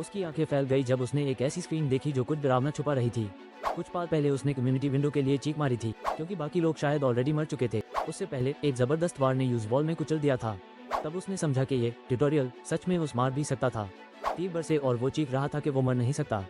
उसकी आंखें फैल गई जब उसने एक ऐसी स्क्रीन देखी जो कुछ डरावना छुपा रही थी। कुछ पल पहले उसने कम्युनिटी विंडो के लिए चीख मारी थी क्योंकि बाकी लोग शायद ऑलरेडी मर चुके थे। उससे पहले एक जबरदस्त वार ने यूज वॉल में कुचल दिया था। तब उसने समझा कि ये ट्यूटोरियल सच में उस मार भी सकता था। तीर बरसे और वो चीख रहा था कि वो मर नहीं सकता।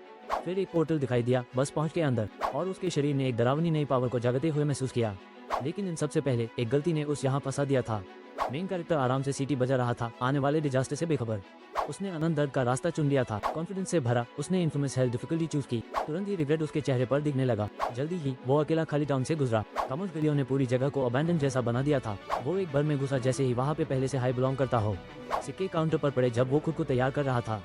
फिर एक पोर्टल दिखाई दिया बस पहुंच के अंदर, और उसके शरीर ने एक डरावनी नई पावर को जागते हुए महसूस किया। लेकिन इन सबसे पहले एक गलती ने उस यहाँ फंसा दिया था। मेन कैरेक्टर आराम से सीटी बजा रहा था, आने वाले डिजास्टर से बेखबर। उसने अनंत दर्द का रास्ता चुन लिया था। कॉन्फिडेंस से भरा उसने इन्फेमस हेल्थ डिफिकल्टी चूज की। तुरंत ही रिग्रेट उसके चेहरे पर दिखने लगा। जल्दी ही वो अकेला खाली टाउन से गुजरा। खामोश गलियों ने पूरी जगह को अबैंडन जैसा बना दिया था। वो एक भर में घुसा जैसे ही वहाँ पे पहले से हाई बिलोंग करता हो। सिक्के काउंटर पर पड़े जब वो खुद को तैयार कर रहा था।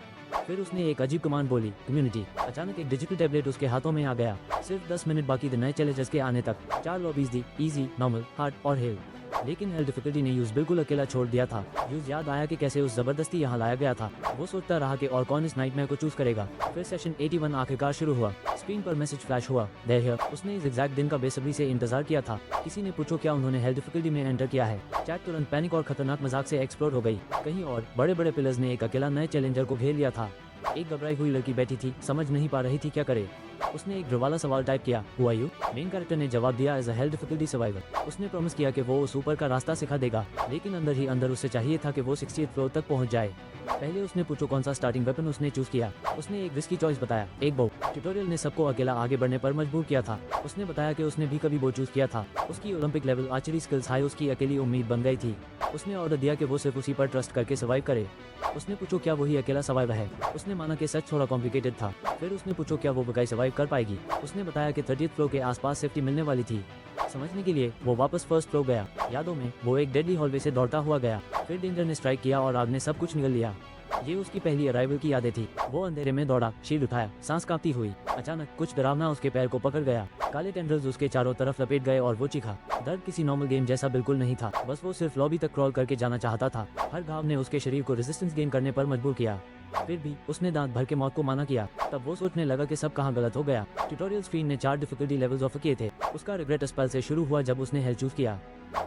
फिर उसने एक अजीब कमांड बोली, कम्युनिटी। अचानक एक डिजिटल टैबलेट उसके हाथों में आ गया। सिर्फ 10 मिनट बाकी थे नए चैलेंजेस के आने तक। 4 लॉबीज दी, इजी, नॉर्मल, हार्ड और हेल। लेकिन हेल्थ डिफिकल्टी ने यूज बिल्कुल अकेला छोड़ दिया था। यूज याद आया कि कैसे उस जबरदस्ती यहाँ लाया गया था। वो सोचता रहा कि और कौन इस नाइटमेयर को चूज करेगा। फिर सेशन 81 आखिरकार शुरू हुआ। स्क्रीन पर मैसेज फ्लैश हुआ, देयर हियर। उसने इस एग्जैक्ट दिन का बेसब्री से इंतजार किया था। किसी ने पूछो क्या उन्होंने हेल्थ डिफिकल्टी में एंटर किया है। चैट तुरंत पैनिक और खतरनाक मजाक से एक्सप्लोर हो गई। कहीं और बड़े बड़े पिलर्स ने एक अकेला नए चैलेंजर को घेर लिया था। एक घबराई हुई लड़की बैठी थी, समझ नहीं पा रही थी क्या करे। उसने एक वाला सवाल टाइप किया, who are you? Main character ने जवाब दिया, as a health difficulty survivor. उसने प्रॉमिस किया कि वो उस ऊपर का रास्ता सिखा देगा, लेकिन अंदर ही अंदर उसे चाहिए था कि वो 60th फ्लोर तक पहुंच जाए। पहले उसने पूछो कौन सा स्टार्टिंग वेपन उसने चूज किया। उसने एक रिस्की चॉइस बताया, एक बो। ट्यूटोरियल ने सबको अकेला आगे बढ़ने पर मजबूर किया था। उसने बताया कि उसने भी कभी बो चूज किया था। उसकी Olympic level archery skills high उसकी अकेली उम्मीद बन गई थी। उसने ऑर्डर दिया कि वो सिर्फ उसी पर ट्रस्ट करके सर्वाइव करे। उसने पूछो क्या वही अकेला सर्वाइवर है। उसने माना कि सच थोड़ा कॉम्प्लिकेटेड था। फिर उसने पूछो क्या वो बकाई सर्वाइव कर पाएगी। उसने बताया कि 30th फ्लोर के आसपास सेफ्टी मिलने वाली थी। समझने के लिए वो वापस फर्स्ट फ्लोर गया। यादों में वो एक डेडली हॉलवे से दौड़ता हुआ गया। फिर डेंजर ने स्ट्राइक किया और आग ने सब कुछ निगल लिया। ये उसकी पहली अराइवल की यादें थी। वो अंधेरे में दौड़ा, शील्ड उठाया, सांस कांपती हुई। अचानक कुछ डरावना उसके पैर को पकड़ गया। काले टेंडल्स उसके चारों तरफ लपेट गए और वो चीखा। दर्द किसी नॉर्मल गेम जैसा बिल्कुल नहीं था, बस वो सिर्फ लॉबी तक क्रॉल करके जाना चाहता था। हर घाव ने उसके शरीर को रेजिस्टेंस गेन करने पर मजबूर किया। फिर भी उसने दांत भर के मौत को माना किया। तब वो सोचने लगा कि सब कहाँ गलत हो गया। ट्यूटोरियल स्क्रीन ने 4 डिफिकल्टी लेवल्स ऑफर किए थे। उसका रिग्रेट स्पेल से शुरू हुआ जब उसने हेल्थ चूज किया।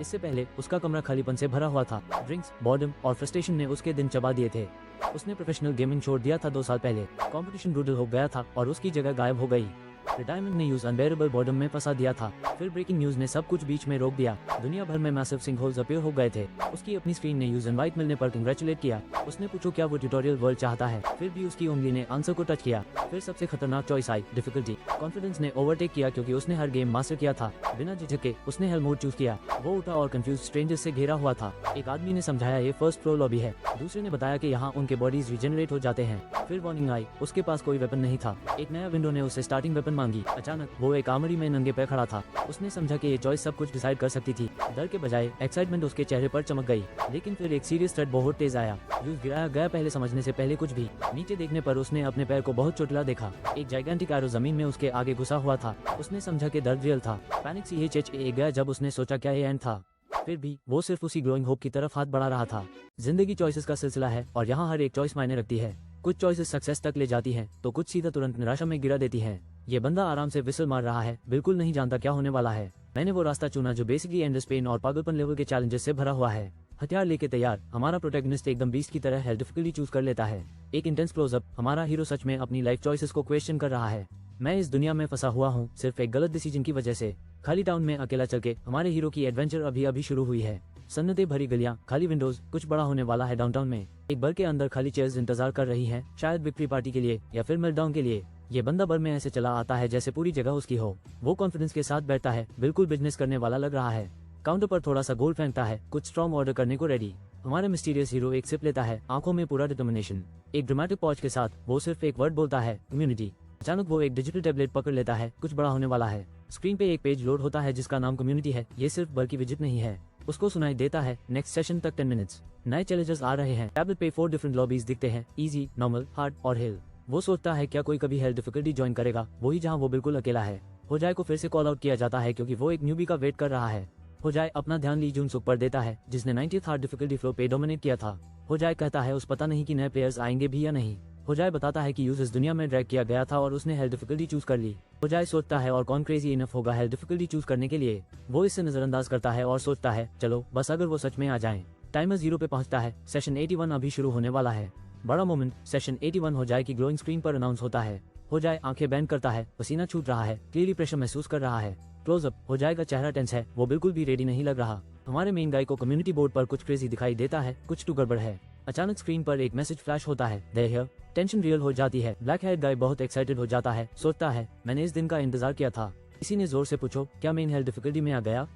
इससे पहले उसका कमरा खालीपन से भरा हुआ था। ड्रिंक्स, बॉर्डम और फ्रस्ट्रेशन ने उसके दिन चबा दिए थे। उसने प्रोफेशनल गेमिंग छोड़ दिया था 2 साल पहले। कंपटीशन ब्रूटल हो गया था और उसकी जगह गायब हो गई। रिटायरमेंट ने यूज अनबेरेबल बॉर्डम में फंसा दिया था। फिर ब्रेकिंग न्यूज ने सब कुछ बीच में रोक दिया। दुनिया भर में मैसिव सिंकहोल्स अपीयर हो गए थे। उसकी अपनी स्क्रीन ने यूज इनवाइट मिलने पर कंग्रेचुलेट किया। उसने पूछो क्या वो ट्यूटोरियल वर्ल्ड चाहता है। फिर भी उसकी उंगली ने आंसर को टच किया। फिर सबसे खतरनाक चॉइस आई, डिफिकल्टी। कॉन्फिडेंस ने ओवरटेक किया क्योंकि उसने हर गेम मास्टर किया था। बिना झिझके उसने हेल मोड चूज किया। वो उठा और कंफ्यूज स्ट्रेंजर्स से घेरा हुआ था। एक आदमी ने समझाया ये फर्स्ट फ्लोर लॉबी है। दूसरे ने बताया कि यहाँ उनके बॉडीज रिजेनरेट हो जाते हैं। फिर वार्निंग आई, उसके पास कोई वेपन नहीं था। एक नया विंडो ने उससे स्टार्टिंग वेपन मांगी। अचानक वो एक आर्मरी में नंगे पैर खड़ा था। उसने समझा कि ये चॉइस सब कुछ डिसाइड कर सकती थी। डर के बजाय एक्साइटमेंट उसके चेहरे पर चमक गई। लेकिन फिर एक सीरियस थ्रेट बहुत तेज आया। यूज गिराया गया पहले समझने से पहले कुछ भी। नीचे देखने पर उसने अपने पैर को बहुत चोटला देखा। एक जाइगेंटिक एरो जमीन में उसके आगे घुसा हुआ था। उसने समझा कि दर्द रियल था। पैनिक CHHA गया जब उसने सोचा क्या ये एंड था। फिर भी वो सिर्फ उसी ग्रोइंग होप की तरफ हाथ बढ़ा रहा था। जिंदगी चॉइसेस का सिलसिला है और यहाँ हर एक चॉइस मायने रखती है। कुछ चॉइसेस सक्सेस तक ले जाती हैं, तो कुछ सीधा तुरंत निराशा में गिरा देती हैं। ये बंदा आराम से विसल मार रहा है, बिल्कुल नहीं जानता क्या होने वाला है। मैंने वो रास्ता चुना जो बेसिकली एंडलेस पेन और पागलपन लेवल के चैलेंजेस से भरा हुआ है। हथियार लेके तैयार, हमारा प्रोटैगनिस्ट एकदम बीस्ट की तरह हेल्थ डिफिकल्टी चूज कर लेता है। एक इंटेंस क्लोजअप, हमारा हीरो सच में अपनी लाइफ चॉइसेस को क्वेश्चन कर रहा है। मैं इस दुनिया में फंसा हुआ हूँ सिर्फ एक गलत डिसीजन की वजह से। खाली टाउन में अकेला चल के हमारे हीरो की एडवेंचर अभी शुरू हुई है। सन्नते भरी गलियां, खाली विंडोज, कुछ बड़ा होने वाला है डाउनटाउन में। एक बर के अंदर खाली चेयर्स इंतजार कर रही हैं, शायद विक्ट्री पार्टी के लिए या फिर मेल्टडाउन के लिए। ये बंदा बर में ऐसे चला आता है जैसे पूरी जगह उसकी हो। वो कॉन्फिडेंस के साथ बैठता है, बिल्कुल बिजनेस करने वाला लग रहा है। काउंटर पर थोड़ा सा गोल्ड फेंकता है, कुछ स्ट्रॉन्ग ऑर्डर करने को रेडी। हमारे मिस्टीरियस हीरो एक सिप लेता है, आंखों में पूरा डिटर्मिनेशन। एक ड्रामेटिक पॉज के साथ वो सिर्फ एक वर्ड बोलता है, कम्युनिटी। अचानक वो एक डिजिटल टैबलेट पकड़ लेता है, कुछ बड़ा होने वाला है। स्क्रीन पे एक पेज लोड होता है जिसका नाम कम्युनिटी है। ये सिर्फ बर की विजिट नहीं है। उसको सुनाई देता है, नेक्स्ट सेशन तक 10 मिनट्स। नए चैलेंजर्स आ रहे हैं। टैबलेट पे 4 डिफरेंट लॉबीज दिखते हैं, इजी, नॉर्मल, हार्ड और हिल। वो सोचता है क्या कोई कभी हेल्थ डिफिकल्टी ज्वाइन करेगा, वही जहाँ वो बिल्कुल अकेला है। हो जाए को फिर से कॉल आउट किया जाता है क्योंकि वो एक न्यूबी का वेट कर रहा है। हो जाए अपना ध्यान ली जून सुक पर देता है जिसने 90th हार्ड डिफिकल्टी फ्लो पे डोमिनेट किया था। हो जाए कहता है उस पता नहीं कि नए प्लेयर्स आएंगे भी या नहीं। हो जाए बताता है कि यूज इस दुनिया में ड्रैग किया गया था और उसने हेल्थ डिफिकल्टी चूज कर ली। हो जाए सोचता है और कौन क्रेजी इनफ होगा हेल्थ डिफिकल्टी चूज करने के लिए। वो इससे नजरअंदाज करता है और सोचता है चलो बस अगर वो सच में आ जाएं। टाइमर 0 पे पहुंचता है, सेशन 81 अभी शुरू होने वाला है। बड़ा मोमेंट सेशन 81 हो जाए कि ग्लोइंग स्क्रीन पर अनाउंस होता है, हो जाए आंखें बैंड करता है, पसीना छूट रहा है, क्लियरली प्रेशर महसूस कर रहा है, क्लोजअप हो जाएगा, चेहरा टेंस है, वो बिल्कुल भी रेडी नहीं लग रहा। हमारे मेन गाय को कम्युनिटी बोर्ड पर कुछ क्रेजी दिखाई देता है, कुछ तो गड़बड़ है। अचानक स्क्रीन पर एक मैसेज फ्लैश होता है, देयर हियर। टेंशन रियल हो जाती है। ब्लैक हेयर गाय बहुत एक्साइटेड हो जाता है, सोचता है मैंने इस दिन का इंतजार किया था। किसी ने जोर से पूछो क्या मेन हेल्थ डिफिकल्टी में आ गया,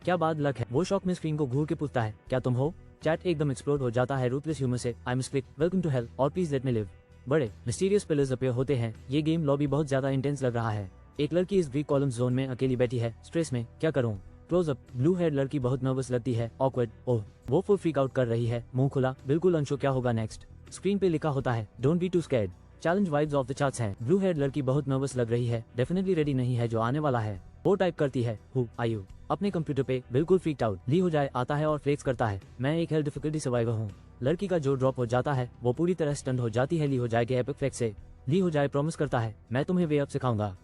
क्या बात लक है। वो शॉक में स्क्रीन को घूर के पूछता है क्या तुम हो। चैट एकदम एक्सप्लोड हो जाता है रूथलेस ह्यूमर से, I am Sklick, welcome to hell और प्लीज लेट मी लिव। बड़े मिस्टीरियस पिलर्स अपीयर होते हैं। ये गेम लॉबी बहुत ज्यादा इंटेंस लग रहा है। एक लड़की इस ग्रीक कॉलम जोन में अकेली बैठी है, स्ट्रेस में, क्या करूं। क्लोजअप ब्लू हेयर लड़की बहुत नर्वस लगती है, ऑकवर्ड, ओह। वो फुल फ्रीक आउट कर रही है, मुंह खुला, बिल्कुल अंशो क्या होगा नेक्स्ट। स्क्रीन पे लिखा होता है don't be too scared, challenge vibes of the charts हैं। ब्लू हेयर लड़की बहुत नर्वस लग रही है, डेफिनेटली रेडी नहीं है जो आने वाला है। वो टाइप करती है हु आर यू अपने कंप्यूटर पे, बिल्कुल फ्रीक्ड आउट। ली हो जाए आता है और फ्लेक्स करता है, मैं एक हेल्थ डिफिकल्टी सर्वाइवर हूँ। लड़की का जो ड्रॉप हो जाता है वो पूरी तरह स्टंड हो जाती है ली हो जाए के एपिक फ्लेक्स से। ली हो जाए प्रॉमिस करता है मैं तुम्हें वे अप सिखाऊंगा,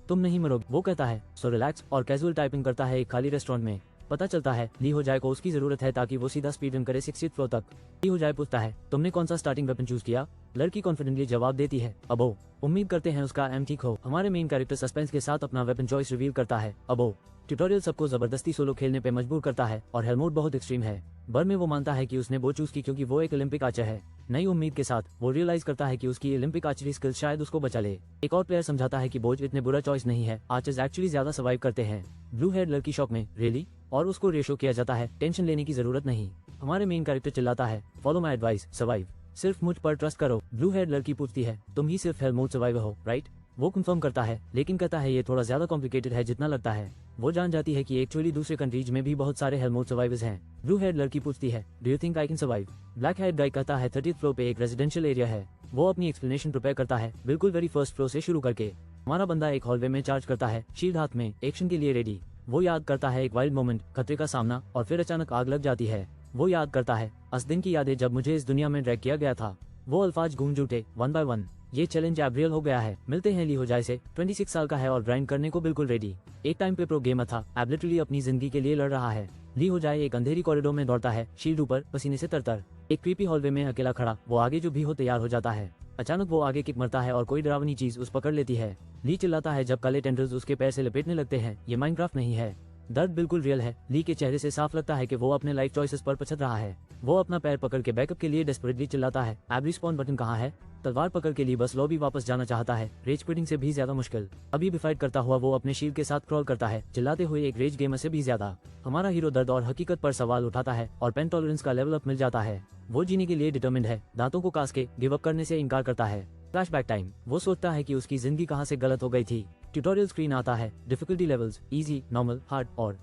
तुम नहीं मरोगे। वो कहता है सो रिलैक्स और कैजुअल टाइपिंग करता है एक खाली रेस्टोरेंट में। पता चलता है ली हो जाए को उसकी जरूरत है ताकि वो सीधा स्पीड रन करे 60th फ्लोर तक। ली हो जाए पूछता है तुमने कौन सा स्टार्टिंग वेपन चूज किया। लड़की कॉन्फिडेंटली जवाब देती है अबो, उम्मीद करते हैं उसका एम ठीक हो। हमारे मेन कैरेक्टर सस्पेंस के साथ अपना वेपन चॉइस रिवील करता है अबो। ट्यूटोरियल सबको जबरदस्ती सोलो खेलने पे मजबूर करता है और हेल मोड बहुत एक्सट्रीम है। बर में वो मानता है कि उसने वो चूज की क्योंकि वो एक ओलंपिक आर्चर है। नई उम्मीद के साथ वो रियलाइज करता है कि उसकी ओलंपिक आर्चरी स्किल्स शायद उसको बचा ले। एक और प्लेयर समझाता है कि बोझ इतने बुरा चॉइस नहीं है, आर्चर्स एक्चुअली ज्यादा सर्वाइव करते हैं। ब्लू हेयर लड़की शॉक में रियली, और उसको रेशो किया जाता है, टेंशन लेने की जरूरत नहीं। हमारे मेन कैरेक्टर चिल्लाता है फॉलो माई एडवाइस, सर्वाइव, सिर्फ मुझ पर ट्रस्ट करो। ब्लू हेयर लड़की पूछती है तुम ही सिर्फ हेल मोड सर्वाइवर हो राइट। वो कंफर्म करता है लेकिन कहता है ये थोड़ा ज्यादा कॉम्प्लिकेटेड है जितना लगता है। वो जान जाती है कि एक्चुअली दूसरे कंट्रीज में भी बहुत सारे हेल मोड सर्वाइवर्स हैं। ब्लू हेयर लड़की पूछती है do you think I can survive. Black hair guy कहता है 30th फ्लोर पे एक रेजिडेंशियल एरिया है। वो अपनी एक्सप्लेनेशन प्रिपेयर करता है, बिल्कुल वेरी फर्स्ट फ्लोर से शुरू करके। हमारा बंदा एक हॉलवे में चार्ज करता है, शील्ड हाथ में, एक्शन के लिए रेडी। वो याद करता है एक वाइल्ड मोमेंट, खतरे का सामना, और फिर अचानक आग लग जाती है। वो याद करता है उस दिन की यादें जब मुझे इस दुनिया में ड्रैग किया गया था। वो अल्फाज गूंज उठे 1 by 1। ये चैलेंज अब रियल हो गया है। मिलते हैं ली हो जाए से, 26 साल का है और ग्राइंड करने को बिल्कुल रेडी। एक टाइम पे प्रो गेमर था, अब लिटरली अपनी जिंदगी के लिए लड़ रहा है। ली हो जाए एक अंधेरी कॉरिडोर में दौड़ता है, शील्ड ऊपर, पसीने से तरतर। एक क्रीपी हॉलवे में अकेला खड़ा, वो आगे जो भी हो तैयार हो जाता है। अचानक वो आगे किक मरता है और कोई डरावनी चीज उस पकड़ लेती है। ली चिल्लाता है जब काले टेंडल्स उसके पैर से लपेटने लगते हैं, ये माइनक्राफ्ट नहीं है। दर्द बिल्कुल रियल है। ली के चेहरे से साफ लगता है कि वो अपने लाइफ चॉइसेस पर पछत रहा है। वो अपना पैर पकड़ के बैकअप के लिए डेस्परेटली चिल्लाता है एब रिस्पॉन बटन कहाँ है। तलवार पकड़ के लिए बस लॉबी वापस जाना चाहता है, रेज क्विटिंग से भी ज्यादा मुश्किल। अभी भी फाइट करता हुआ वो अपने शील्ड के साथ क्रॉल करता है, चिल्लाते हुए एक रेज गेमर से भी ज्यादा। हमारा हीरो दर्द और हकीकत पर सवाल उठाता है और पेन टॉलरेंस का लेवल अप मिल जाता है। वो जीने के लिए डिटर्मिन्ड है, दांतों को कास के गिव अप करने से इनकार करता है। Flashback time. वो सोचता है कि उसकी जिंदगी कहाँ से गलत हो गई थी। ट्यूटोरियल स्क्रीन आता है, difficulty levels easy, normal, hard और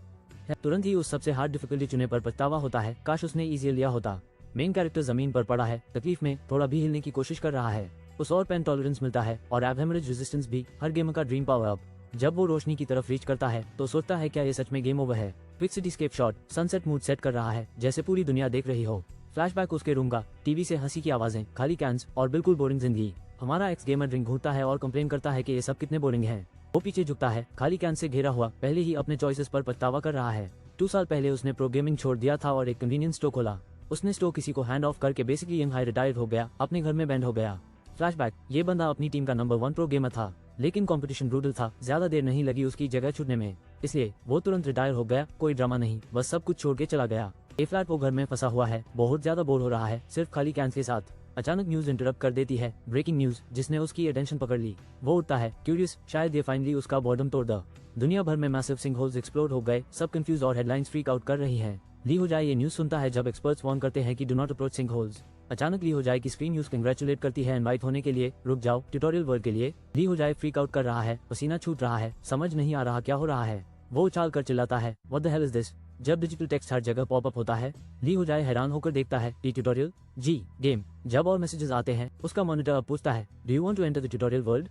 तुरंत ही उस सबसे हार्ड डिफिकल्टी चुने पर पछतावा होता है, काश उसने इजी लिया होता। मेन कैरेक्टर जमीन पर पड़ा है, तकलीफ में, थोड़ा भी हिलने की कोशिश कर रहा है। उस और पेन टॉलरेंस मिलता है और एब हेमरेज रेजिस्टेंस भी, हर गेमर का ड्रीम पावर अप। जब वो रोशनी की तरफ रीच करता है तो सोचता है क्या ये सच में गेम ओवर है। Quick cityscape shot, sunset mood set कर रहा है जैसे पूरी दुनिया देख रही हो। फ्लैशबैक उसके रूम का, टीवी से हंसी की आवाजें, खाली कैंस और बिल्कुल बोरिंग जिंदगी। हमारा एक्स गेमर ड्रिंक घूरता है और कंप्लेन करता है कि ये सब कितने बोरिंग है। वो पीछे झुकता है, खाली कैन से घेरा हुआ, पहले ही अपने चॉइसेस पर पछतावा कर रहा है। 2 साल पहले उसने प्रो गेमिंग छोड़ दिया था और एक कन्वीनियंस स्टोर खोला। उसने स्टोर किसी को हैंड ऑफ करके बेसिकली यंग हाई रिटायर्ड हो गया, अपने घर में बैंड हो गया। फ्लैशबैक, ये बंदा अपनी टीम का नंबर 1 प्रो गेमर था, लेकिन कंपटीशन ब्रूटल था, ज्यादा देर नहीं लगी उसकी जगह छूटने में, इसलिए वो तुरंत रिटायर हो गया। कोई ड्रामा नहीं, बस सब कुछ छोड़ के चला गया। ए फ्लैट वो घर में फंसा हुआ है, बहुत ज्यादा बोर हो रहा है, सिर्फ खाली कैंस के साथ। अचानक न्यूज इंटरप्ट कर देती है, ब्रेकिंग न्यूज, जिसने उसकी अटेंशन पकड़ ली। वो उठता है, क्यूरियस, शायद ये फाइनली उसका बॉर्डम तोड़ द। दुनिया भर में मैसिव सिंक होल्स एक्सप्लोड हो गए, सब कंफ्यूज और हेडलाइंस फ्रीक आउट कर रही हैं। ली हो जाए ये न्यूज सुनता है जब एक्सपर्ट्स वार्न करते हैं कि do not approach sinkholes. अचानक ली हो जाए की स्क्रीन न्यूज कंग्रेचुलेट करती है इनवाइट होने के लिए, रुक जाओ ट्यूटोरियल वर्ल्ड के लिए। ली हो जाए फ्रीक आउट कर रहा है, पसीना छूट रहा है, समझ नहीं आ रहा क्या हो रहा है। वो उछाल कर चिल्लाता है what the hell is this. जब डिजिटल टेक्स्ट हर जगह पॉप अप होता है, ली हो जाए हैरान होकर देखता है टी ट्यूटोरियल जी गेम। जब और मैसेजेस आते हैं, उसका मॉनिटर अब पूछता है do you want to enter the tutorial world,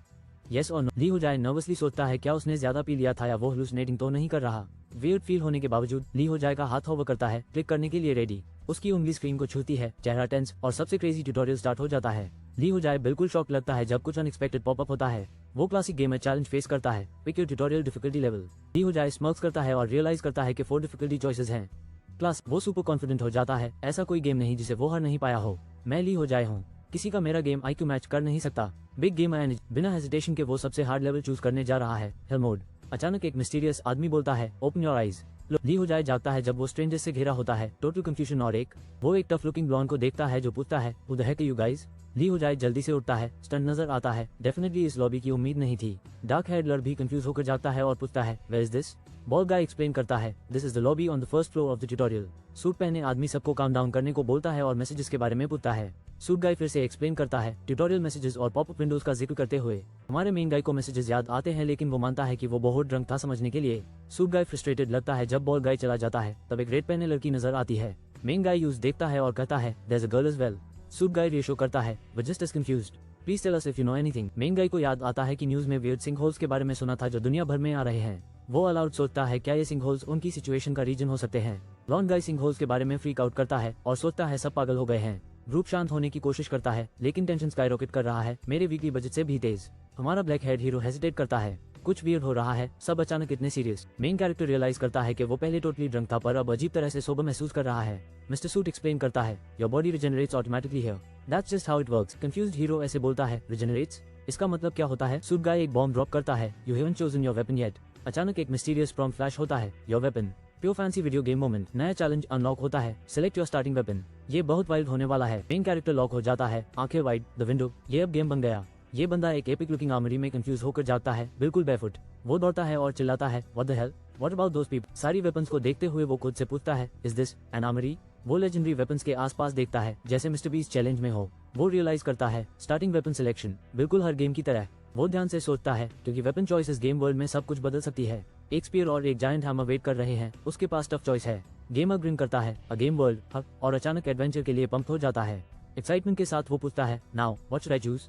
yes और नो। ली हो जाए नर्वसली सोचता है क्या उसने ज्यादा पी लिया था या वो हेलुसिनेटिंग तो नहीं कर रहा। वियर्ड फील होने के बावजूद ली हो जाए का हाथ होवर करता है, क्लिक करने के लिए रेडी। उसकी उंगली स्क्रीन को छूती है, चेहरा टेंस और सबसे क्रेजी ट्यूटोरियल स्टार्ट हो जाता है। ली हो जाए बिल्कुल शॉक लगता है जब कुछ अनएक्सपेक्टेड पॉपअप होता है। वो क्लासिक गेमर चैलेंज फेस करता है, pick your tutorial difficulty level. Lee हो जाए स्मर्क्स करता है और रियलाइज करता है कि 4 डिफिकल्टी चॉइसेस हैं। क्लास वो सुपर कॉन्फिडेंट हो जाता है, ऐसा कोई गेम नहीं जिसे वो हार नहीं पाया हो। मैं ली हो जाए हूँ, किसी का मेरा गेम IQ मैच कर नहीं सकता। बिग गेम एंड बिना हेजिटेशन के वो सबसे हार्ड लेवल चूज करने जा रहा है, हेल मोड। अचानक एक मिस्टीरियस आदमी बोलता है, ओपन योर आइज। ली हो जाए जागता है जब वो स्ट्रेंजर्स से घिरा होता है, टोटल कंफ्यूजन। और वो एक टफ लुकिंग ब्लॉन्ड को देखता है जो पूछता है, who the heck you guys. Lee हो जाए जल्दी से उठता है, स्टन नजर आता है, डेफिनेटली इस लॉबी की उम्मीद नहीं थी। डार्क हेडलर भी कंफ्यूज होकर जागता है और पूछता है, where is this. Ball guy explain करता है, this is the lobby on the first floor of the tutorial. Suit पहने आदमी सबको काम डाउन करने को बोलता है और मैसेजेस के बारे में पूछता है। सूट गाय फिर से एक्सप्लेन करता है, ट्यूटोरियल मैसेजेस और पॉपअप विंडोज का जिक्र करते हुए। हमारे मेन गाय को मैसेजेस याद आते हैं लेकिन वो मानता है कि वो बहुत ड्रंक था समझने के लिए। सूट गाय फ्रस्ट्रेटेड लगता है जब बॉल गाय चला जाता है, तब एक रेड पहने लड़की नजर आती है। मेन गाय यूज देखता है और कहता है, there is a girl as well. Suit guy reassure करता है, but just as confused, please tell us if you know anything. Main guy को याद आता है कि न्यूज में वियर्ड सिंक होल्स के बारे में सुना था जो दुनिया भर में आ रहे हैं। वो अलाउड सोचता है क्या ये सिंक होल्स उनकी सिचुएशन का रीजन हो सकते हैं। ब्लॉन्ड गाय सिंक होल्स के बारे में फ्रीक आउट करता है और सोचता है सब पागल हो गए हैं। ग्रुप शांत होने की कोशिश करता है लेकिन टेंशन स्काईरॉकेट कर रहा है, मेरे वीकली बजट से भी तेज। हमारा ब्लैक हेड हीरो हेजिटेट करता है, कुछ वियर्ड हो रहा है, सब अचानक इतने सीरियस। मेन कैरेक्टर रियलाइज करता है कि वो पहले टोटली ड्रंक था पर अब अजीब तरह से सोबर महसूस कर रहा है। मिस्टर सूट एक्सप्लेन करता है, your body regenerates automatically here, that's just how it works. Confused hero ऐसे बोलता है, रिजेनरेट्स, इसका मतलब क्या होता है। सूट गाय एक बॉम्ब ड्रॉप करता है, you haven't chosen your weapon yet. अचानक एक मिस्टीरियस प्रॉम्प्ट फ्लैश होता है, your weapon. Pure fancy video game moment, नया चैलेंज अनलॉक होता है, सिलेक्ट योर स्टार्टिंग वेपन। ये बहुत वाइल्ड होने वाला है। मेन कैरेक्टर लॉक हो जाता है, आंखें वाइड, द विंडो, ये अब गेम बन गया। ये बंदा एक एपिक लुकिंग आर्मरी में कंफ्यूज होकर जाता है, बिल्कुल बैफुट। वो दौड़ता है और चिल्लाता है, what the hell, what about those people. सारी वेपन्स को देखते हुए वो खुद से पूछता है, इज दिस एन आर्मरी। वो लेजेंडरी वेपन्स के आसपास देखता है जैसे मिस्टर बीस्ट चैलेंज में हो। वो रियलाइज करता है, स्टार्टिंग वेपन सिलेक्शन, बिल्कुल हर गेम की तरह। वो ध्यान से सोचता है क्योंकि वेपन चॉइस इस गेम वर्ल्ड में सब कुछ बदल सकती है। एक स्पीयर और एक जायंट हैमर वेट कर रहे हैं, उसके पास टफ चॉइस है। गेमर ग्रिन करता है, अ गेम वर्ल्ड हक, और अचानक एडवेंचर के लिए पंप हो जाता है। एक्साइटमेंट के साथ वो पूछता है, now what should I choose.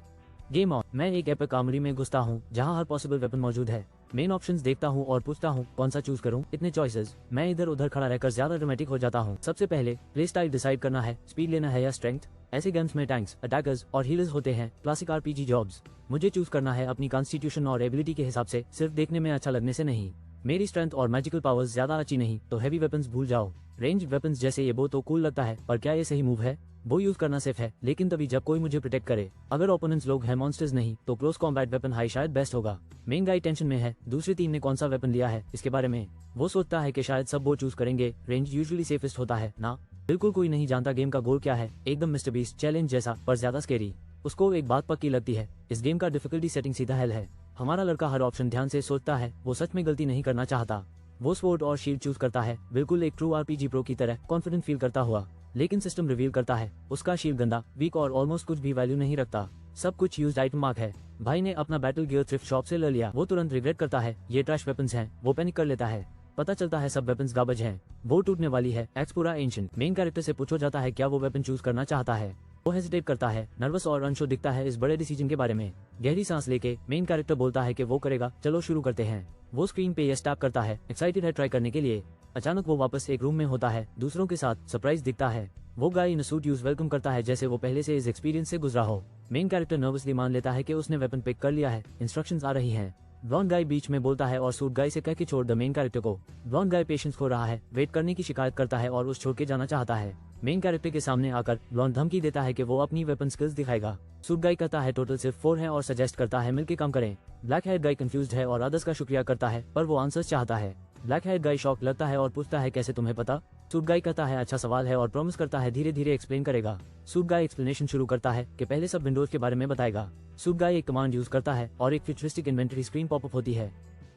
Game on. मैं एक एपिक आर्मरी में घुसता हूँ जहाँ हर पॉसिबल वेपन मौजूद है। मेन ऑप्शंस देखता हूँ और पूछता हूँ कौन सा चूज करूँ। इतने चॉइसेस, मैं इधर उधर खड़ा रहकर ज्यादा ड्रामेटिक हो जाता हूँ। सबसे पहले प्ले स्टाइल डिसाइड करना है, स्पीड लेना है या स्ट्रेंथ। ऐसे गेम्स में टैंक्स, अटैकर्स और हीलर्स होते हैं, क्लासिक RPG जॉब्स। मुझे चूज करना है अपनी कॉन्स्टिट्यूशन और एबिलिटी के हिसाब से, सिर्फ देखने में अच्छा लगने से नहीं। मेरी स्ट्रेंथ और मैजिकल पावर्स ज्यादा अच्छी नहीं तो हैवी वेपन्स भूल जाओ। रेंज वेपन्स जैसे ये बो तो कूल लगता है, पर क्या ये सही मूव है। वो यूज करना सेफ है लेकिन तभी जब कोई मुझे प्रोटेक्ट करे। अगर ओपोनेंट्स लोग हैं मॉन्स्टर्स नहीं तो क्लोज कॉम्बैट वेपन हाई शायद बेस्ट होगा। मेन गाय टेंशन में है, दूसरी टीम ने कौन सा वेपन लिया है इसके बारे में। वो सोचता है कि शायद सब वो चूज करेंगे, रेंज यूजुअली सेफेस्ट होता है ना। बिल्कुल कोई नहीं जानता गेम का गोल क्या है, एकदम मिस्टर बीस्ट चैलेंज जैसा पर ज्यादा स्केरी। उसको एक बात पक्की लगती है, इस गेम का डिफिकल्टी सेटिंग सीधा हेल है। हमारा लड़का हर ऑप्शन ध्यान से सोचता है, वो सच में गलती नहीं करना चाहता। वो स्वॉर्ड और शील्ड चूज करता है, बिल्कुल एक ट्रू RPG प्रो की तरह कॉन्फिडेंट फील करता हुआ। लेकिन सिस्टम रिवील करता है उसका शील्ड गंदा, वीक और ऑलमोस्ट कुछ भी वैल्यू नहीं रखता। सब कुछ यूज्ड आइटम मार्क है। भाई ने अपना बैटल गियर थ्रिफ्ट शॉप से ले लिया। वो तुरंत रिग्रेट करता है, ये ट्रैश वेपन्स हैं। वो पैनिक कर लेता है, पता चलता है सब वेपन्स गार्बेज हैं। वो टूटने वाली है, एक्स पूरा एंशिएंट। मेन कैरेक्टर से पूछा जाता है क्या वो वेपन चूज करना चाहता है। वो हेजिटेट करता है, नर्वस और अनश्योर दिखता है इस बड़े डिसीजन के बारे में। गहरी सांस लेके मेन कैरेक्टर बोलता है कि वो करेगा, चलो शुरू करते हैं। वो स्क्रीन पे यस टैप करता है, एक्साइटेड है ट्राई करने के लिए। अचानक वो वापस एक रूम में होता है, दूसरों के साथ सरप्राइज दिखता है। वो गाय इन सूट यूज वेलकम करता है जैसे वो पहले से इस एक्सपीरियंस से गुजरा हो। मेन कैरेक्टर नर्वसली मान लेता है कि उसने वेपन पिक कर लिया है, इंस्ट्रक्शंस आ रही हैं। ब्लॉन्ड गाय बीच में बोलता है और सूट गाय से कह के छोड़ द मेन कैरेक्टर को। ब्लॉन्ड गाय पेशेंस खो रहा है, वेट करने की शिकायत करता है और उस छोड़ के जाना चाहता है। मेन कैरेक्टर के सामने आकर ब्लॉन्ड धमकी देता है कि वो अपनी वेपन स्किल्स दिखाएगा। सूट गाय कहता है टोटल सिर्फ 4 है और सजेस्ट करता है मिलके काम करें। ब्लैक हेयर गाय कंफ्यूज्ड है और अदर्स का शुक्रिया करता है पर वो आंसर्स चाहता है। ब्लैक हेयर गाय शॉक लगता है और पूछता है कैसे तुम्हें पता। सूट गाय कहता है अच्छा सवाल है और प्रॉमिस करता है धीरे धीरे एक्सप्लेन करेगा। सूट गाय एक्सप्लेनेशन शुरू करता है कि पहले सब विंडोज के बारे में बताएगा। सूट गाय एक कमांड यूज करता है और एक फ्यूचरिस्टिक इन्वेंटरी स्क्रीन पॉपअप होती है।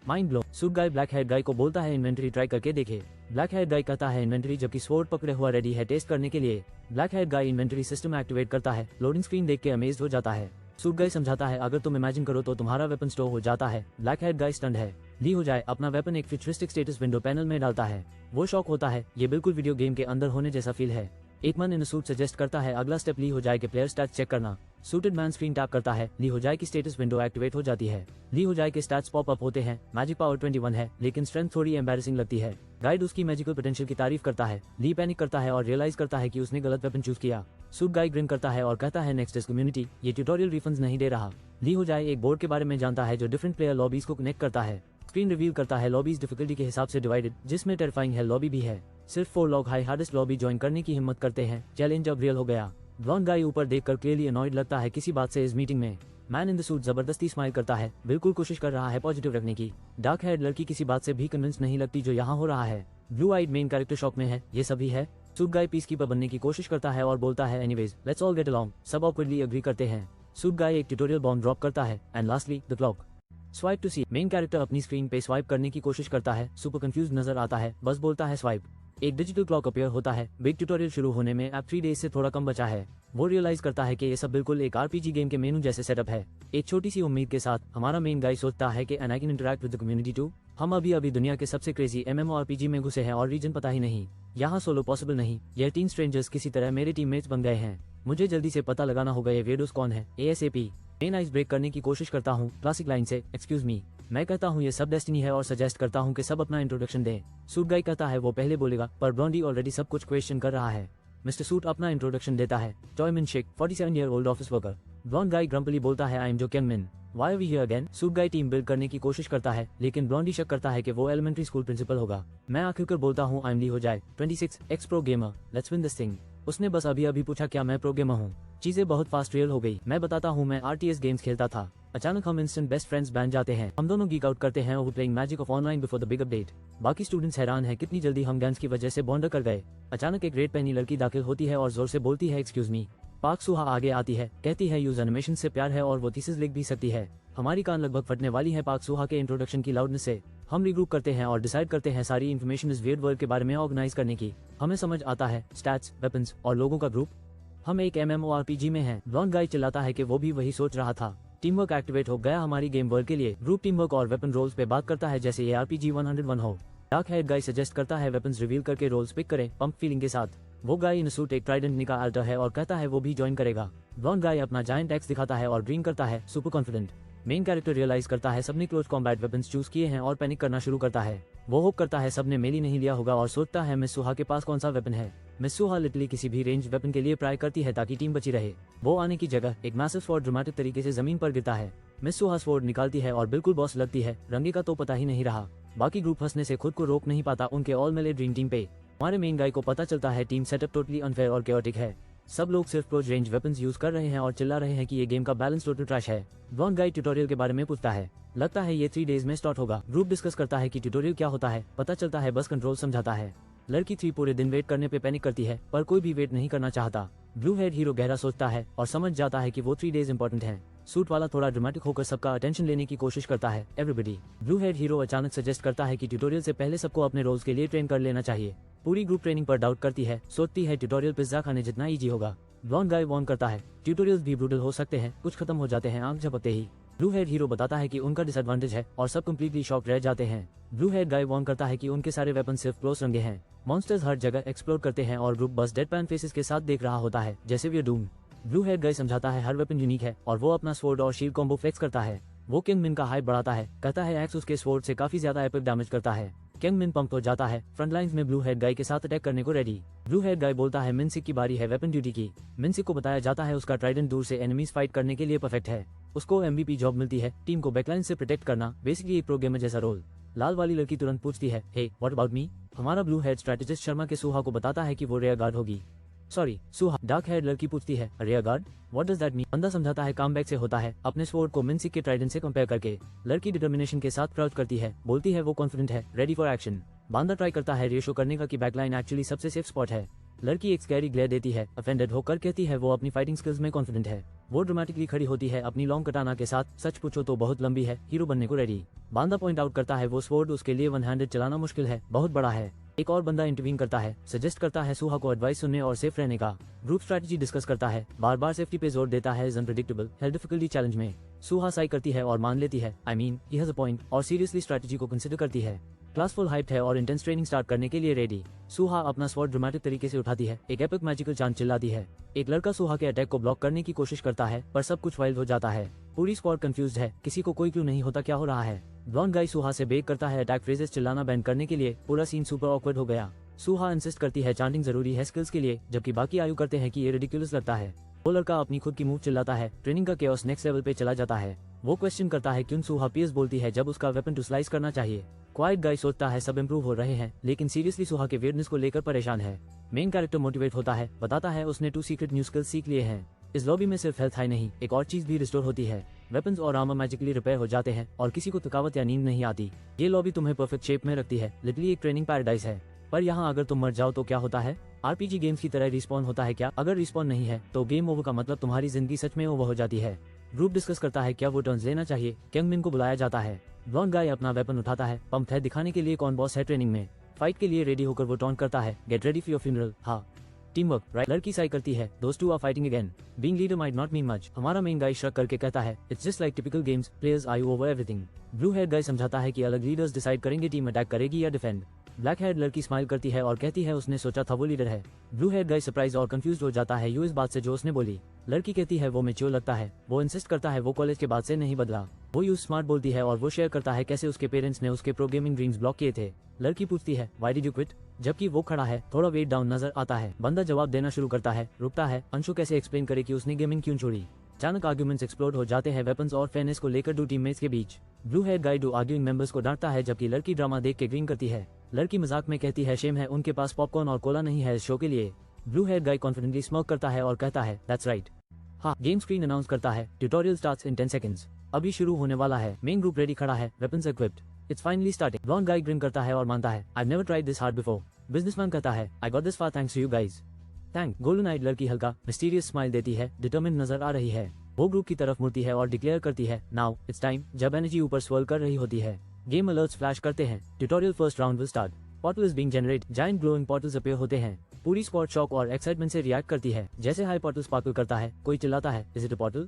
Mind blow. सूट गाय ब्लैक हेयर गाय को बोलता है इन्वेंटरी ट्राई करके देखे। ब्लैक हेयर गाय कहता है इन्वेंटरी जबकि स्वॉर्ड पकड़े हुआ रेडी है टेस्ट करने के लिए। ब्लैक हेयर गाय इन्वेंटरी सिस्टम एक्टिवेट करता है, लोडिंग स्क्रीन देख के अमेज्ड हो जाता है। सूट गाय समझाता है अगर तुम इमेजिन करो तो तुम्हारा वेपन स्टोर हो जाता है। ब्लैक हेयर गाय स्टंड है। ली हो जाए अपना वेपन एक फ्यूचरिस्टिक स्टेटस विंडो पैनल में डालता है। वो शॉक होता है, ये बिल्कुल वीडियो गेम के अंदर होने जैसा फील है। एक मन इन सूट सजेस्ट करता है अगला स्टेप ली हो जाए के प्लेयर स्टैट्स चेक करना। सूटेड मैन स्क्रीन टैप करता है, ली हो जाए की स्टेटस विंडो एक्टिवेट हो जाती है। ली हो जाए के स्टैट्स पॉप अप होते हैं, मैजिक पावर 21 है लेकिन स्ट्रेंथ थोड़ी एम्बैरेसिंग लगती है। गाइड उसकी मैजिकल पोटेंशियल की तारीफ करता है। ली पैनिक करता है और रियलाइज करता है कि उसने गलत वेपन चूज किया। सूट गाय ग्रिन करता है और कहता है नेक्स्ट इज कम्युनिटी, ये ट्यूटोरियल रिफंड्स नहीं दे रहा। ली हो जाए एक बोर्ड के बारे में जानता है जो डिफरेंट प्लेयर लॉबीज को कनेक्ट करता है। स्क्रीन रिवील करता है लॉबीज डिफिकल्टी के हिसाब से डिवाइडेड, जिसमें टेरिफाइंग हेल लॉबी भी है। सिर्फ 4 लोग हाई हार्डेस्ट लॉबी ज्वाइन करने की हिम्मत करते हैं। चैलेंज अब रियल हो गया। ब्लॉन्ड गाय ऊपर देखकर क्लियरली अनॉयड लगता है किसी बात से इस मीटिंग में। मैन इन द सूट जबरदस्ती स्माइल करता है, बिल्कुल कोशिश कर रहा है पॉजिटिव रखने की। डार्क हेयर्ड लड़की किसी बात से भी कन्विंस नहीं लगती जो यहाँ हो रहा है। Blue eyed main character shock में है, ये सभी है। सूट गाय पीस कीपर बनने की कोशिश करता है और बोलता है anyways let's all get along. सब ऑकवर्डली एग्री करते हैं। सूट गाय एक ट्यूटोरियल बॉम्ब ड्रॉप करता है and lastly the clock. Swipe to see main character अपनी स्क्रीन पे स्वाइप करने की कोशिश करता है, सुपर कंफ्यूज नजर आता है, बस बोलता है स्वाइप। एक डिजिटल क्लॉक अपीयर होता है। बिग ट्यूटोरियल शुरू होने में अब 3 डेज से थोड़ा कम बचा है। वो रियलाइज करता है कि ये सब बिल्कुल एक आरपीजी गेम के मेनू जैसे सेटअप है। एक छोटी सी उम्मीद के साथ हमारा मेन गाय सोचता है कि and I can interact with the community too. हम अभी दुनिया के सबसे क्रेजी MMORPG में घुसे हैं और रीजन पता ही नहीं। यहाँ सोलो पॉसिबल नहीं। यह 3 स्ट्रेंजर्स किसी तरह मेरे टीममेट्स बन गए हैं। मुझे जल्दी से पता लगाना होगा ये वेडोस कौन है ASAP। मेन आइस ब्रेक करने की कोशिश करता हूँ क्लासिक लाइन से, एक्सक्यूज मी। मैं कहता हूँ ये सब डेस्टिनी है और सजेस्ट करता हूँ कि सब अपना इंट्रोडक्शन दें। सूट गाय कहता है वो पहले बोलेगा, पर ब्लॉन्डी ऑलरेडी सब कुछ क्वेश्चन कर रहा है। मिस्टर सूट अपना इंट्रोडक्शन देता है, Toy Min Shek 47 year old office worker. Blonde guy grumpily बोलता है I am Jo Kyung Min, why are we here again. Suit guy team build करने की कोशिश करता है, लेकिन ब्लॉन्डी शक करता है कि वो एलिमेंट्री स्कूल प्रिंसिपल होगा। मैं आखिरकार बोलता हूँ आई एम ली हो जाए 26 x pro gamer, let's win this thing. उसने बस अभी पूछा क्या मैं प्रो गेमर हूँ। चीजें बहुत फास्ट रियल हो गई। मैं बताता हूँ मैं RTS गेम्स खेलता था। अचानक हम इंस्टेंट बेस्ट फ्रेंड्स बन जाते हैं। हम दोनों गीक आउट करते हैं over playing magic of online before the big update. बाकी स्टूडेंट्स हैरान है कितनी जल्दी हम गन्स की वजह से बॉन्डर कर गए। अचानक एक रेड पहनी लड़की दाखिल होती है और जोर से बोलती है एक्सक्यूज मी। पाक सुहा आगे आती है, कहती है यूज एनिमेशन से प्यार है और वो थीसिस लिख भी सकती है। हमारी कान लगभग फटने वाली है पाक सुहा के इंट्रोडक्शन की लाउडनेस से। हम रिग्रुप करते हैं और डिसाइड करते हैं सारी इन्फॉर्मेशन इस वियर्ड वर्ल्ड के बारे में ऑर्गेनाइज करने की। हमें समझ आता है स्टैट्स, वेपन्स और लोगों का ग्रुप। हम एक MMORPG में हैं। ब्लॉन्ड गाय चिल्लाता है कि वो भी वही सोच रहा था। टीम वर्क एक्टिवेट हो गया हमारी गेम वर्ल्ड के लिए। ग्रुप टीम वर्क और वेपन रोल्स पे बात करता है जैसे ये RPG 101 हो। डार्क हेयर गाय सजेस्ट करता है वेपन्स रिवील करके रोल्स पिक करें पंप फीलिंग के साथ। वो गाय इन सूट एक ट्राइडेंट निका अल्टर है और कहता है वो भी ज्वाइन करेगा। ब्लॉन्ड गाय अपना जायंट एक्स दिखाता है और ड्रीम करता है super confident. Main character realise करता है सबने क्लोज कॉम्बैट वेपन्स चूज किए हैं और पैनिक करना शुरू करता है। वो होप करता है सबने मेली नहीं लिया होगा और सोचता है मिस सुहा के पास कौन सा वेपन है। मिस सुहा लिटरली किसी भी रेंज वेपन के लिए ट्राई करती है ताकि टीम बची रहे। वो आने की जगह एक मैसिव स्वॉर्ड ड्रामेटिक तरीके से जमीन पर गिरता है। मिस सुहा स्वॉर्ड निकालती है और बिल्कुल बॉस लगती है। रंगे का तो पता ही नहीं रहा। बाकी ग्रुप हंसने से खुद को रोक नहीं पाता उनके ऑल मेले ड्रीम टीम पे। हमारे मेन गाय को पता चलता है टीम सेटअप टोटली अनफेयर और केओटिक है। सब लोग सिर्फ क्लोज रेंज वेपन्स यूज कर रहे हैं और चिल्ला रहे हैं कि ये गेम का बैलेंस टोटल ट्रैश है। ब्लॉन्ड गाय ट्यूटोरियल के बारे में पूछता है, लगता है ये 3 डेज में स्टार्ट होगा। ग्रुप डिस्कस करता है कि ट्यूटोरियल क्या होता है। पता चलता है बस कंट्रोल समझाता है। लड़की 3 पूरे दिन वेट करने पे पैनिक करती है, पर कोई भी वेट नहीं करना चाहता। ब्लू हेड हीरो गहरा सोचता है और समझ जाता है कि वो 3 डेज इंपॉर्टेंट हैं। सूट वाला थोड़ा ड्रामेटिक होकर सबका अटेंशन लेने की कोशिश करता है, एवरीबॉडी। ब्लू हेड हीरो अचानक सजेस्ट करता है कि ट्यूटोरियल से पहले सबको अपने रोल्स के लिए ट्रेन कर लेना चाहिए। पूरी ग्रुप ट्रेनिंग पर डाउट करती है, सोचती है ट्यूटोरियल पिज्जा खाने जितना इजी होगा। ब्लॉन्ड गाय वॉर्न करता है ट्यूटोरियल्स भी ब्रूटल हो सकते हैं, कुछ खत्म हो जाते हैं आंख झपकते ही। ब्लू हेड हीरो बताता है कि उनका डिसएडवांटेज है और सब कंप्लीटली शॉक रह जाते हैं। ब्लू हेड गाय वॉर्न करता है कि उनके सारे वेपन सिर्फ क्लोज रंगे हैं। मॉन्स्टर्स हर जगह एक्सप्लोर करते हैं और ग्रुप बस डेडपैन फेसेस के साथ देख रहा होता है जैसे वी डूम। ब्लू हेड गाय समझाता है हर वेपन यूनिक है और वो अपना स्वॉर्ड और शील्ड कॉम्बो फ्लेक्स करता है। वो किंग मिन का हाइप बढ़ाता है, कहता है एक्स उसके स्वॉर्ड से काफी ज्यादा एपिक डैमेज करता है। किंग मिन पंप हो जाता है, फ्रंट लाइन्स में ब्लू हेड गाय के साथ अटैक करने को रेडी। ब्लू हेड गाय बोलता है मिनसिक की बारी है वेपन ड्यूटी की। मिनसिक को बताया जाता है उसका ट्राइडेंट दूर से एनिमीज फाइट करने के लिए परफेक्ट है। उसको MVP जॉब मिलती है, टीम को बैकलाइन से प्रोटेक्ट करना, बेसिकली एक प्रो गेमर जैसा रोल। लाल वाली लड़की तुरंत पूछती है, हे व्हाट अबाउट मी। हमारा ब्लू हेड स्ट्रेटेजिस्ट शर्मा के सुहा को बताता है कि वो रेयर गार्ड होगी। सॉरी सुहा। डार्क हेड लड़की पूछती है, rare guard what does that mean. बंदा समझाता है कमबैक से होता है, अपने स्वॉर्ड को मिनसिक के ट्राइडेंट से कंपेयर करके। लड़की डिटर्मिनेशन के साथ क्राउच करती है, बोलती है वो कॉन्फिडेंट है, ready for action. Banda try करता है रेशो करने का कि बैकलाइन एक्चुअली सबसे सेफ स्पॉट है। लड़की एक स्कैरी ग्लेयर देती है, ऑफेंडेड होकर कहती है वो अपनी फाइटिंग स्किल्स में कॉन्फिडेंट है। वो ड्रामेटिकली खड़ी होती है अपनी लॉन्ग कटाना के साथ, सच पूछो तो बहुत लंबी है, हीरो बनने को रेडी। बांदा पॉइंट आउट करता है वो स्वॉर्ड उसके लिए वन हैंडेड चलाना मुश्किल है, बहुत बड़ा है। एक और बंदा इंटरवीन करता है, सजेस्ट करता है सुहा को एडवाइस सुनने और सेफ रहने का। ग्रुप स्ट्रेटजी डिस्कस करता है, बार बार सेफ्टी पे जोर देता है is unpredictable health difficulty challenge में। सुहा साई करती है और मान लेती है, I mean he has a point, और सीरियसली स्ट्रेटजी को कंसिडर करती है। क्लास फुल हाइप्ड है और इंटेंस ट्रेनिंग स्टार्ट करने के लिए रेडी। सुहा अपना स्वॉर्ड ड्रामेटिक तरीके से उठाती है, एक एपिक मैजिकल चांद चिल्लाती है। एक लड़का सुहा के अटैक को ब्लॉक करने की कोशिश करता है, पर सब कुछ वाइल्ड हो जाता है। पूरी स्क्वाड कंफ्यूज्ड है, किसी को कोई क्लू नहीं होता क्या हो रहा है। ब्लॉन्ड गाय सुहा से बेक करता है अटैक फ्रेजेस चिल्लाना बैन करने के लिए। पूरा सीन सुपर ऑकवर्ड हो गया। सुहा इंसिस्ट करती है चांटिंग जरूरी है स्किल्स के लिए, जबकि बाकी आयु करते हैं कि ये रिडिकुलस लगता है। वो लड़का अपनी खुद की मूव चिल्लाता है, ट्रेनिंग का केओस नेक्स्ट लेवल पे चला जाता है। वो क्वेश्चन करता है क्यों सुहा पीएस बोलती है जब उसका वेपन टू स्लाइस करना चाहिए। क्वाइट गाय सोचता है सब इम्प्रूव हो रहे हैं, लेकिन सीरियसली सुहा के weirdness को लेकर परेशान है। मेन कैरेक्टर मोटिवेट होता है, बताता है उसने 2 सीक्रेट न्यू स्किल्स सीख लिए हैं। इस लॉबी में सिर्फ हेल्थ हाई नहीं, एक और चीज भी रिस्टोर होती है। वेपन्स और आर्मर मैजिकली रिपेयर हो जाते हैं और किसी को थकावट या नींद नहीं आती। ये लॉबी तुम्हें परफेक्ट शेप में रखती है, लिटरली एक ट्रेनिंग पैराडाइज है। पर यहाँ अगर तुम मर जाओ तो क्या होता है? आरपीजी गेम्स की तरह रिस्पॉन होता है क्या? अगर रिस्पॉन नहीं है तो गेम ओवर का मतलब तुम्हारी जिंदगी सच में ओवर हो जाती है। ग्रुप डिस्कस करता है क्या वो टर्न्स लेना चाहिए। केंग मिन को बुलाया जाता है। ब्लॉन्ड गाय अपना वेपन उठाता है, पंप है दिखाने के लिए कौन बॉस है टॉन्ट में। फाइट के लिए रेडी होकर वो टॉन्ट करता है, get ready for your funeral. हाँ, टीम वर्क राइट। लड़की साई करती है, those two are fighting again. Being leader might not mean much. हमारा मेन गाय श्रग करके कहता है, it's just like typical games, players are over everything. Blue hair guy समझाता है कि अलग लीडर्स डिसाइड करेंगे टीम अटैक करेगी या डिफेंड। ब्लैक हेयर लड़की स्माइल करती है और कहती है उसने सोचा था वो लीडर है। ब्लू हेयर गाय सरप्राइज और कंफ्यूज हो जाता है इस बात से जो उसने बोली। लड़की कहती है वो मैच्योर लगता है। वो इंसिस्ट करता है वो कॉलेज के बाद से नहीं बदला। वो यूज स्मार्ट बोलती है और वो शेयर करता है कैसे उसके पेरेंट्स ने उसके प्रो गेमिंग ड्रीम्स ब्लॉक किए थे। लड़की पूछती है व्हाई डिड यू क्विट, जबकि वो खड़ा है, थोड़ा वेट डाउन नजर आता है। बंदा जवाब देना शुरू करता है, रुकता है। अंशु कैसे एक्सप्लेन करे कि उसने गेमिंग क्यों छोड़ी। अचानक आर्ग्यूमेंट्स एक्सप्लोड हो जाते हैं वेपन्स और फेयरनेस को लेकर 2 टीममेट्स के बीच। ब्लू हेयर गाय 2 आर्ग्यूइंग मेंबर्स को डांटता है, जबकि लड़की ड्रामा देख के ग्रीन करती है। लड़की मजाक में कहती है शेम है उनके पास पॉपकॉर्न और कोला नहीं है इस शो के लिए। ब्लू हेयर गाय कॉन्फिडेंटली स्मोक करता है और कहता है दैट्स राइट। हाँ, गेम स्क्रीन अनाउंस करता है, ट्यूटोरियल स्टार्ट्स इन 10 सेकंड्स। अभी शुरू होने वाला है। मेन ग्रुप रेडी खड़ा है, weapons equipped. It's finally starting. Blonde guy grin करता है और मानता है, I never tried this hard before. Businessman कहता है, I got this far thanks to you guys. Thank. Golden eyed लड़की हल्का मिस्टीरियस स्माइल देती है, डिटरमिन्ड नजर आ रही है। वो ग्रुप की तरफ मुड़ती है और डिक्लेयर करती है, नाउ इट्स टाइम। जब एनर्जी ऊपर स्वर्ल कर रही होती है, गेम अलर्ट्स फ्लैश करते हैं। Tutorial first round will start. Portal is being generate. Giant glowing portals appear होते हैं। पूरी स्क्वाड शॉक और एक्साइटमेंट से रिएक्ट करती है। जैसे हाई पोर्टल स्पार्कल करता है, कोई चिल्लाता है, is it a portal?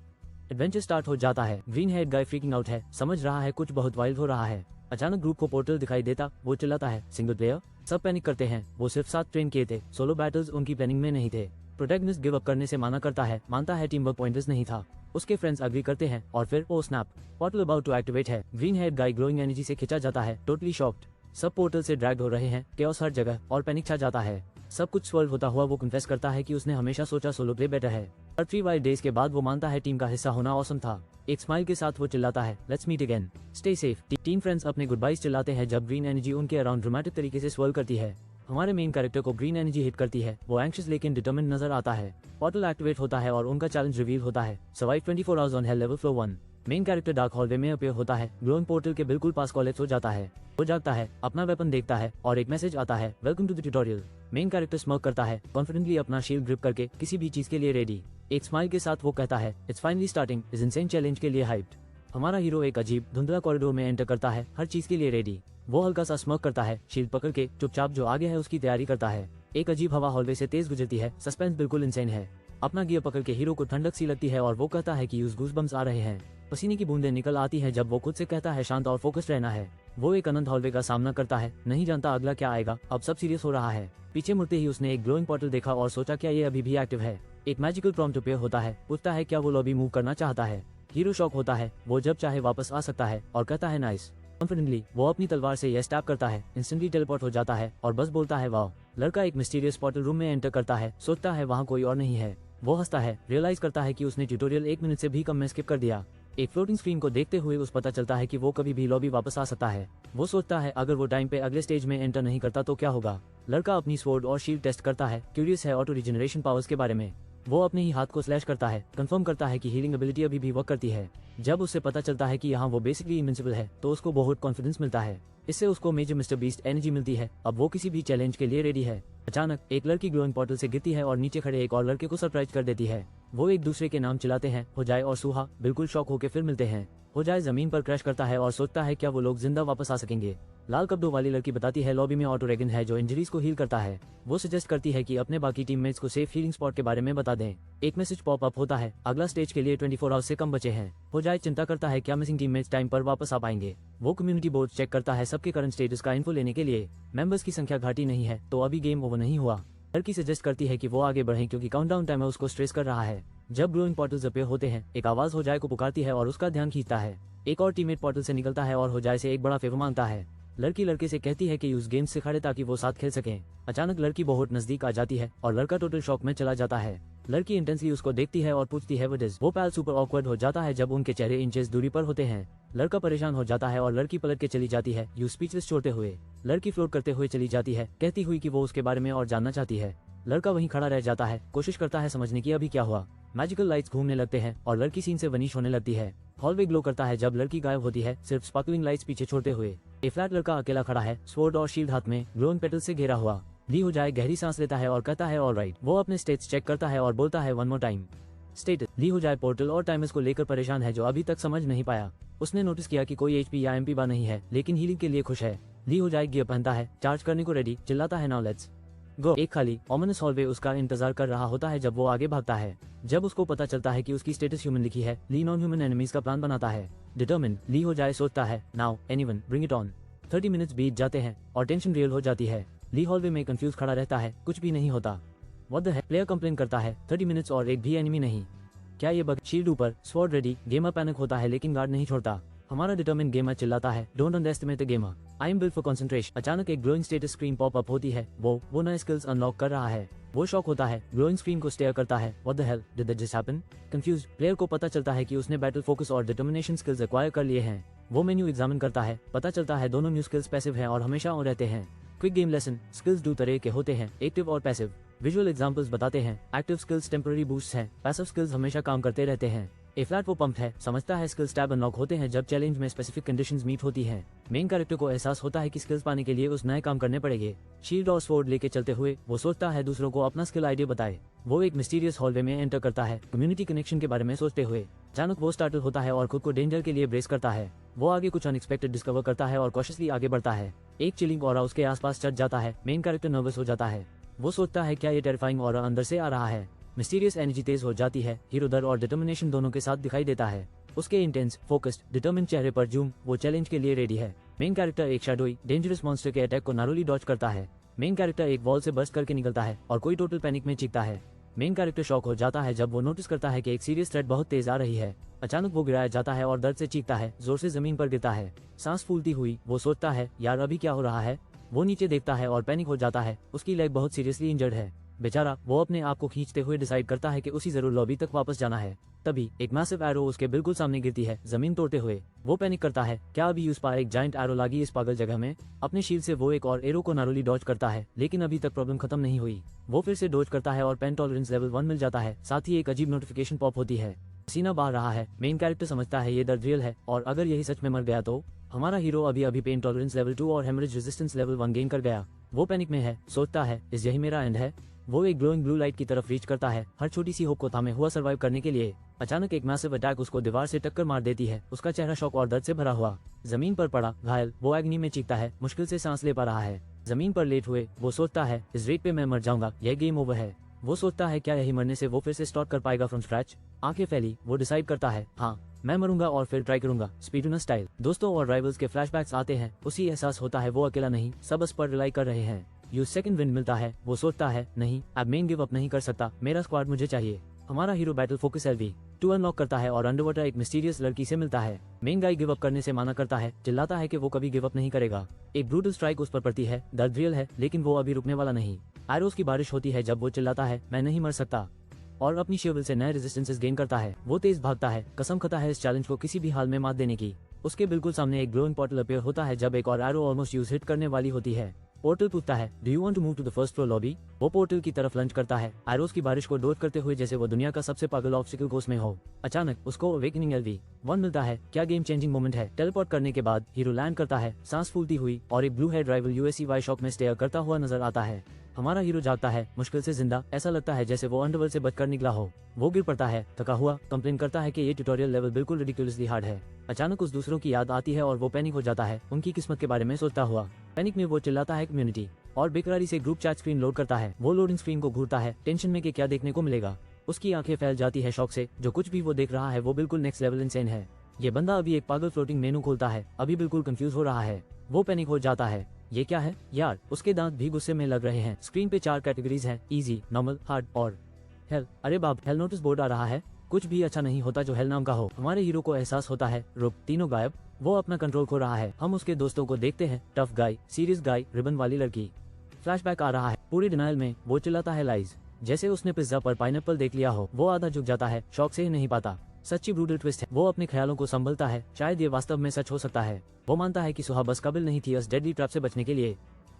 Adventure start हो जाता है। ग्रीन हेड गाय फ्रीकिंग आउट है, समझ रहा है कुछ बहुत वाइल्ड हो रहा है। अचानक ग्रुप को पोर्टल दिखाई देता, वो चिल्लाता है, सिंगल प्लेयर। सब पैनिक करते हैं। वो सिर्फ 7 ट्रेन किए थे, सोलो बैटल्स उनकी प्लानिंग में नहीं थे। प्रोटैगनिस्ट गिव अप करने से माना करता है, मानता है टीम वर्क पॉइंटलेस नहीं था। उसके फ्रेंड्स अग्री करते हैं और फिर oh snap, portal about to activate है। Green head guy glowing energy से खिंचा जाता है, टोटली शॉक्ड। सब पोर्टल से ड्रैग हो रहे हैं, केओस हर जगह और पैनिक छा जाता है। सब कुछ सॉल्व होता हुआ वो कन्फेस करता है कि उसने हमेशा सोचा सोलो प्ले बेटर है। पर 3 वाइल्ड डेज के बाद वो मानता है टीम का हिस्सा होना ऑसम था। एक स्माइल के साथ वो चिल्लाता है, let's meet again, stay safe. Team friends अपने गुड बाइज चिल्लाते हैं जब ग्रीन एनर्जी उनके अराउंड ड्रामेटिक तरीके से स्वर्ल करती है। हमारे मेन कैरेक्टर को ग्रीन एनर्जी हिट करती है। वो एंग्शियस लेकिन डिटरमिन्ड नजर आता है। पोर्टल एक्टिवेट होता है और उनका चैलेंज रिवील होता है, survive 24 hours on hello level floor 1। Main character dark hallway में अपीयर होता है। ग्लोइंग पोर्टल के बिल्कुल पास कॉलेज हो जाता है। वो जागता है, अपना वेपन देखता है और एक मैसेज आता है, welcome to the tutorial. Main character smoke करता है, कॉन्फिडेंटली अपना शील्ड ग्रिप करके किसी भी चीज के लिए रेडी। एक स्माइल के साथ वो कहता है, इट्स फाइनली स्टार्टिंग, इस इनसेन चैलेंज के लिए हाइप्ड। हमारा हीरो एक अजीब धुंधला कॉरिडोर में एंटर करता है, हर चीज के लिए रेडी। वो हल्का सा स्मोक करता है, शील्ड पकड़ के चुपचाप जो आगे है उसकी तैयारी करता है। एक अजीब हवा हॉलवे से तेज गुजरती है, सस्पेंस बिल्कुल इंसेन है। अपना गियर पकड़ के हीरो को ठंडक सी लगती है और वो कहता है कि गूज़बम्स आ रहे हैं। पसीने की बूंदें निकल आती है जब वो खुद से कहता है शांत और फोकस्ड रहना है। वो एक अनंत हॉलवे का सामना करता है, नहीं जानता अगला क्या आएगा। अब सब सीरियस हो रहा है। पीछे मुड़ते ही उसने एक ग्लोइंग पोर्टल देखा और सोचा क्या ये अभी भी एक्टिव है। एक मैजिकल प्रॉम्प्ट अपीयर होता है, पूछता है क्या वो लॉबी मूव करना चाहता है। हीरो शॉक होता है, वो जब चाहे वापस आ सकता है और कहता है नाइस। कॉन्फिडेंटली वो अपनी तलवार से यह स्टैप करता है, इंस्टेंटली टेलीपोर्ट हो जाता है और बस बोलता है वाओ। लड़का एक मिस्टीरियस पोर्टल रूम में एंटर करता है, सोचता है वहाँ कोई और नहीं है। वो हंसता है, रियलाइज करता है कि उसने ट्यूटोरियल 1 मिनट से भी कम में स्किप कर दिया। एक फ्लोटिंग स्क्रीन को देखते हुए उस पता चलता है कि वो कभी भी लॉबी वापस आ सकता है। वो सोचता है अगर वो टाइम पे अगले स्टेज में एंटर नहीं करता तो क्या होगा। लड़का अपनी स्वॉर्ड और शील्ड टेस्ट करता है, क्यूरियस है ऑटो रिजेनरेशन पावर्स के बारे में। वो अपने ही हाथ को स्लैश करता है, कंफर्म करता है कि हीलिंग एबिलिटी अभी भी वर्क करती है। जब उसे पता चलता है कि यहाँ वो बेसिकली इनविंसिबल है तो उसको बहुत कॉन्फिडेंस मिलता है। इससे उसको मेजर मिस्टर बीस्ट एनर्जी मिलती है। अब वो किसी भी चैलेंज के लिए रेडी है। अचानक एक लड़की ग्लोइंग पोर्टल से गिरती है और नीचे खड़े एक और लड़के को सरप्राइज कर देती है। वो एक दूसरे के नाम चिल्लाते हैं, होजाए और सुहा। बिल्कुल शॉक होकर फिर मिलते हैं। होजाए जमीन पर क्रैश करता है और सोचता है क्या वो लोग जिंदा वापस आ सकेंगे। लाल कपड़ों वाली लड़की बताती है लॉबी में ऑटो रेगन है जो इंजरीज को हील करता है। वो सजेस्ट करती है कि अपने बाकी टीममेट्स को सेफ हीलिंग स्पॉट के बारे में बता दें। एक मैसेज पॉप अप होता है, अगला स्टेज के लिए 24 आवर्स से कम बचे हैं। होजाए चिंता करता है क्या मिसिंग टीममेट्स टाइम पर वापस आ पाएंगे। वो कम्युनिटी बोर्ड चेक करता है सबके करंट स्टेटस का इन्फो लेने के लिए। मेंबर्स की संख्या घाटी नहीं है तो अभी गेम ओवर नहीं हुआ। लड़की सजेस्ट करती है कि वो आगे बढ़ें क्योंकि काउंटडाउन टाइमर उसको स्ट्रेस कर रहा है। जब ग्लोइंग पोर्टल्स अपीयर होते हैं, एक आवाज होजाए को पुकारती है और उसका ध्यान खींचता है। एक और टीममेट पोर्टल से निकलता है और होजाए से एक बड़ा फेवर मांगता है। लड़की लड़के से कहती है कि उस गेम सिखाड़े ताकि वो साथ खेल सकें। अचानक लड़की बहुत नजदीक आ जाती है और लड़का टोटल शॉक में चला जाता है। लड़की इंटेंसली उसको देखती है और पूछती है व्हाट इज। वो पैल सुपर ऑकवर्ड हो जाता है जब उनके चेहरे इंचेस दूरी पर होते हैं। लड़का परेशान हो जाता है और लड़की पलट के चली जाती है, यू स्पीचलेस छोड़ते हुए। लड़की फ्लोट करते हुए चली जाती है, कहती हुई कि वो उसके बारे में और जानना चाहती है। लड़का वहीं खड़ा रह जाता है, कोशिश करता है समझने की अभी क्या हुआ। मैजिकल लाइट्स घूमने लगते हैं और लड़की सीन से वनिश होने लगती है। हॉलवे ग्लो करता है जब लड़की गायब होती है, सिर्फ स्पार्कलिंग लाइट्स पीछे छोड़ते हुए। ए फ्लैट लड़का अकेला खड़ा है, स्वॉर्ड और शील्ड हाथ में, ग्लोइंग पेटल से घेरा हुआ। ली हो जाए गहरी सांस लेता है और कहता है ऑलराइट। वो अपने स्टेट्स चेक करता है और बोलता है वन मोर टाइम। स्टेटस। ली हो जाए पोर्टल और टाइमर्स को लेकर परेशान है जो अभी तक समझ नहीं पाया। उसने नोटिस किया कि कोई एचपी या एमपी बार नहीं है, लेकिन हीलिंग के लिए खुश है। ली हो जाए गियर पहनता है, चार्ज करने को रेडी, चिल्लाता है नाउ लेट्स गो। एक खाली ओमिनस हॉलवे उसका इंतजार कर रहा होता है जब वो आगे भागता है। जब उसको पता चलता है कि उसकी स्टेटस ह्यूमन लिखी है, ली नॉन ह्यूमन एनिमीज का प्लान बनाता है। डिटर्मिन। ली हो जाए सोचता है now anyone bring it on. 30 minutes बीत जाते हैं और टेंशन रियल हो जाती है। ली हॉलवे में कंफ्यूज खड़ा रहता है, कुछ भी नहीं होता। What the heck. Player complain करता है 30 मिनट्स और एक भी एनिमी नहीं, क्या ये बग। शील्ड ऊपर, स्वॉर्ड रेडी। गेमर पैनिक होता है लेकिन गार्ड नहीं छोड़ता। हमारा डिटर्मिन गेमर चिल्लाता है don't underestimate the gamer, I am built for concentration. अचानक एक glowing status screen pop up होती है, वो नए स्किल्स अनलॉक कर रहा है। वो शॉक होता है, ग्लोइंग स्क्रीन को स्टेयर करता है, what the hell did that just happen. Confuse player को पता चलता है कि उसने बैटल फोकस और डिटर्मिनेशन स्किल्स एक्वायर कर लिए हैं। वो मेन्यू एग्जामिन करता है, पता चलता है दोनों न्यू स्किल्स पैसिव हैं और हमेशा ऑन रहते हैं। Quick game lesson. स्किल्स दो तरह के होते हैं, एक्टिव और पैसिव। विजुअल एग्जांपल्स बताते हैं, एक्टिव स्किल्स टेम्पररी बूस्ट हैं, पैसिव स्किल्स हमेशा काम करते रहते हैं। ए फ्लैट वो पंप्ड है, समझता है स्किल्स टैब अनलॉक होते हैं जब चैलेंज में स्पेसिफिक कंडीशंस मीट होती हैं। मेन कैरेक्टर को एहसास होता है कि स्किल्स पाने के लिए उस नए काम करने पड़ेंगे। शील्ड और स्वॉर्ड लेके चलते हुए वो सोचता है दूसरों को अपना स्किल आइडिया बताए। वो एक मिस्टीरियस हॉलवे में एंटर करता है, कम्युनिटी कनेक्शन के बारे में सोचते हुए। अचानक वो स्टार्टल होता है और खुद को डेंजर के लिए ब्रेस करता है। वो आगे कुछ अनएक्सपेक्टेड डिस्कवर करता है और कॉशियसली आगे बढ़ता है। एक चिलिंग ऑरा उसके आसपास चढ़ जाता है। मेन कैरेक्टर नर्वस हो जाता है। वो सोचता है क्या ये टेरिफाइंग ऑरा अंदर से आ रहा है। मिस्टीरियस एनर्जी तेज हो जाती है, हीरो दर और डिटर्मिनेशन दोनों के साथ दिखाई देता है। उसके इंटेंस, फोकस्ड, डिटर्मिन चेहरे पर जूम, वो चैलेंज के लिए रेडी है। मेन कैरेक्टर एक शैडोई, डेंजरस मॉन्स्टर के अटैक को नारोली डॉज करता है। मेन कैरेक्टर एक वॉल से बर्स्ट करके निकलता है और कोई टोटल पैनिक में चीखता है। मेन कैरेक्टर शॉक हो जाता है जब वो नोटिस करता है कि एक सीरियस थ्रेट बहुत तेज आ रही है। अचानक वो गिराया जाता है और दर्द से चीखता है, जोर से जमीन पर गिरता है। सांस फूलती हुई वो सोचता है यार अभी क्या हो रहा है। वो नीचे देखता है और पैनिक हो जाता है, उसकी लेग बहुत सीरियसली इंजर्ड है। बेचारा। वो अपने आप को खींचते हुए डिसाइड करता है कि उसी जरूर लॉबी तक वापस जाना है। तभी एक मैसिव एरो उसके बिल्कुल सामने गिरती है, जमीन तोड़ते हुए। वो पैनिक करता है, क्या अभी उस पार एक जाइंट एरो लगी इस पागल जगह में। अपने शील्ड से वो एक और एरो को नारोली डॉज करता है, लेकिन अभी तक प्रॉब्लम खत्म नहीं हुई। वो फिर से डॉज करता है और पेन टॉलरेंस लेवल 1 मिल जाता है। साथ ही एक अजीब नोटिफिकेशन पॉप होती है, पसीना बह रहा है। मेन कैरेक्टर समझता है ये दर्द रियल है और अगर यही सच में मर गया तो। हमारा हीरो अभी पेन टॉलरेंस लेवल 2 और हेमरेज रेजिस्टेंस लेवल 1 गेन कर गया। वो पैनिक में है, सोचता है इस यही मेरा एंड है। वो एक ग्लोइंग ब्लू लाइट की तरफ रीच करता है, हर छोटी सी होप को थामे हुआ सर्वाइव करने के लिए। अचानक एक मैसिव अटैक उसको दीवार से टक्कर मार देती है। उसका चेहरा शॉक और दर्द से भरा हुआ, जमीन पर पड़ा घायल। वो एग्नी में चीखता है, मुश्किल से सांस ले पा रहा है। जमीन पर लेट हुए वो सोचता है इस रेट पे मैं मर जाऊंगा, यह गेम ओवर है। वो सोचता है क्या यही मरने से वो फिर से स्टार्ट कर पाएगा फ्रॉम स्क्रैच। आंखें फैली वो डिसाइड करता है हाँ मैं मरूंगा और फिर ट्राई करूंगा स्पीडरनस स्टाइल। दोस्तों और राइवल्स के फ्लैशबैक्स आते हैं, उसी एहसास होता है वो अकेला नहीं, सब उस पर रिलाई कर रहे हैं। यू सेकंड विंड मिलता है। वो सोचता है नहीं अब मेन गिव अप नहीं कर सकता, मेरा स्क्वाड मुझे चाहिए। हमारा hero battle focus LV2 unlock करता है और अंडरवाटर एक मिस्टीरियस लड़की से मिलता है। मेन गाय गिव अप करने से माना करता है, चिल्लाता है कि वो कभी गिव अप नहीं करेगा। एक ब्रूटल स्ट्राइक उस पर पड़ती है, दर्द रियल है लेकिन वो अभी रुकने वाला नहीं। एरोस की बारिश होती है जब वो चिल्लाता है मैं नहीं मर सकता और अपनी शिवल से नए रेजिस्टेंसेस गेन करता है। वो तेज भागता है, कसम खाता है इस चैलेंज को किसी भी हाल में मात देने की। उसके बिल्कुल सामने एक ग्लोइंग पोर्टल अपीयर होता है जब एक और एरो ऑलमोस्ट यूज हिट करने वाली होती है। पोर्टल पूछता है do you want to move to the first floor lobby. वो पोर्टल की तरफ लंच करता है, एरोस की बारिश को डॉज करते हुए जैसे वो दुनिया का सबसे पागल ऑब्स्टिकल कोर्स में हो। अचानक उसको अवेकनिंग LV1 मिलता है, क्या गेम चेंजिंग मोमेंट है। टेलीपोर्ट करने के बाद हीरो लैंड करता है, सांस फूलती हुई, और एक blue head rival USCY shock में स्टेयर करता हुआ नजर आता है। हमारा हीरो जागता है, मुश्किल से जिंदा, ऐसा लगता है जैसे वो अंडरवर्ल्ड से बचकर निकला हो। वो गिर पड़ता है, थका हुआ, कंप्लेन करता है कि ये ट्यूटोरियल लेवल बिल्कुल रिडिकुलसली हार्ड है। अचानक उस दूसरों की याद आती है और वो पैनिक हो जाता है, उनकी किस्मत के बारे में सोचता हुआ। पैनिक में वो चिल्लाता है कम्युनिटी और बेकरारी से ग्रुप चैट स्क्रीन लोड करता है। वो लोडिंग स्क्रीन को घूरता है, टेंशन में कि क्या देखने को मिलेगा। उसकी आंखें फैल जाती है शौक से, जो कुछ भी वो देख रहा है वो बिल्कुल नेक्स्ट लेवल इंसेन है। ये बंदा अभी एक पागल फ्लोटिंग मेनू खोलता है, अभी बिल्कुल कंफ्यूज हो रहा है। वो पैनिक हो जाता है, ये क्या है यार। उसके दांत भी गुस्से में लग रहे हैं। स्क्रीन पे 4 कैटेगरीज हैं, इजी, नॉर्मल, हार्ड और हेल। अरे बाप, हेल नोटिस बोर्ड आ रहा है। कुछ भी अच्छा नहीं होता जो हेल नाम का हो। हमारे हीरो को एहसास होता है रुक, तीनों गायब। वो अपना कंट्रोल खो रहा है। हम उसके दोस्तों को देखते हैं, टफ गाय, सीरियस गाय, रिबन वाली लड़की। फ्लैशबैक आ रहा है, पूरी डिनाइल में वो चिल्लाता है लाइज। जैसे उसने पिज्जा पर पाइनएप्पल देख लिया हो। वो आधा झुक जाता है, शौक से ही नहीं पाता। सच्ची ब्रूटल ट्विस्ट है। वो अपने ख्यालों को संभलता है, शायद ये वास्तव में सच हो सकता है। वो मानता है कि सुहा बस काबिल नहीं थी उस डेडली ट्रैप से बचने के लिए।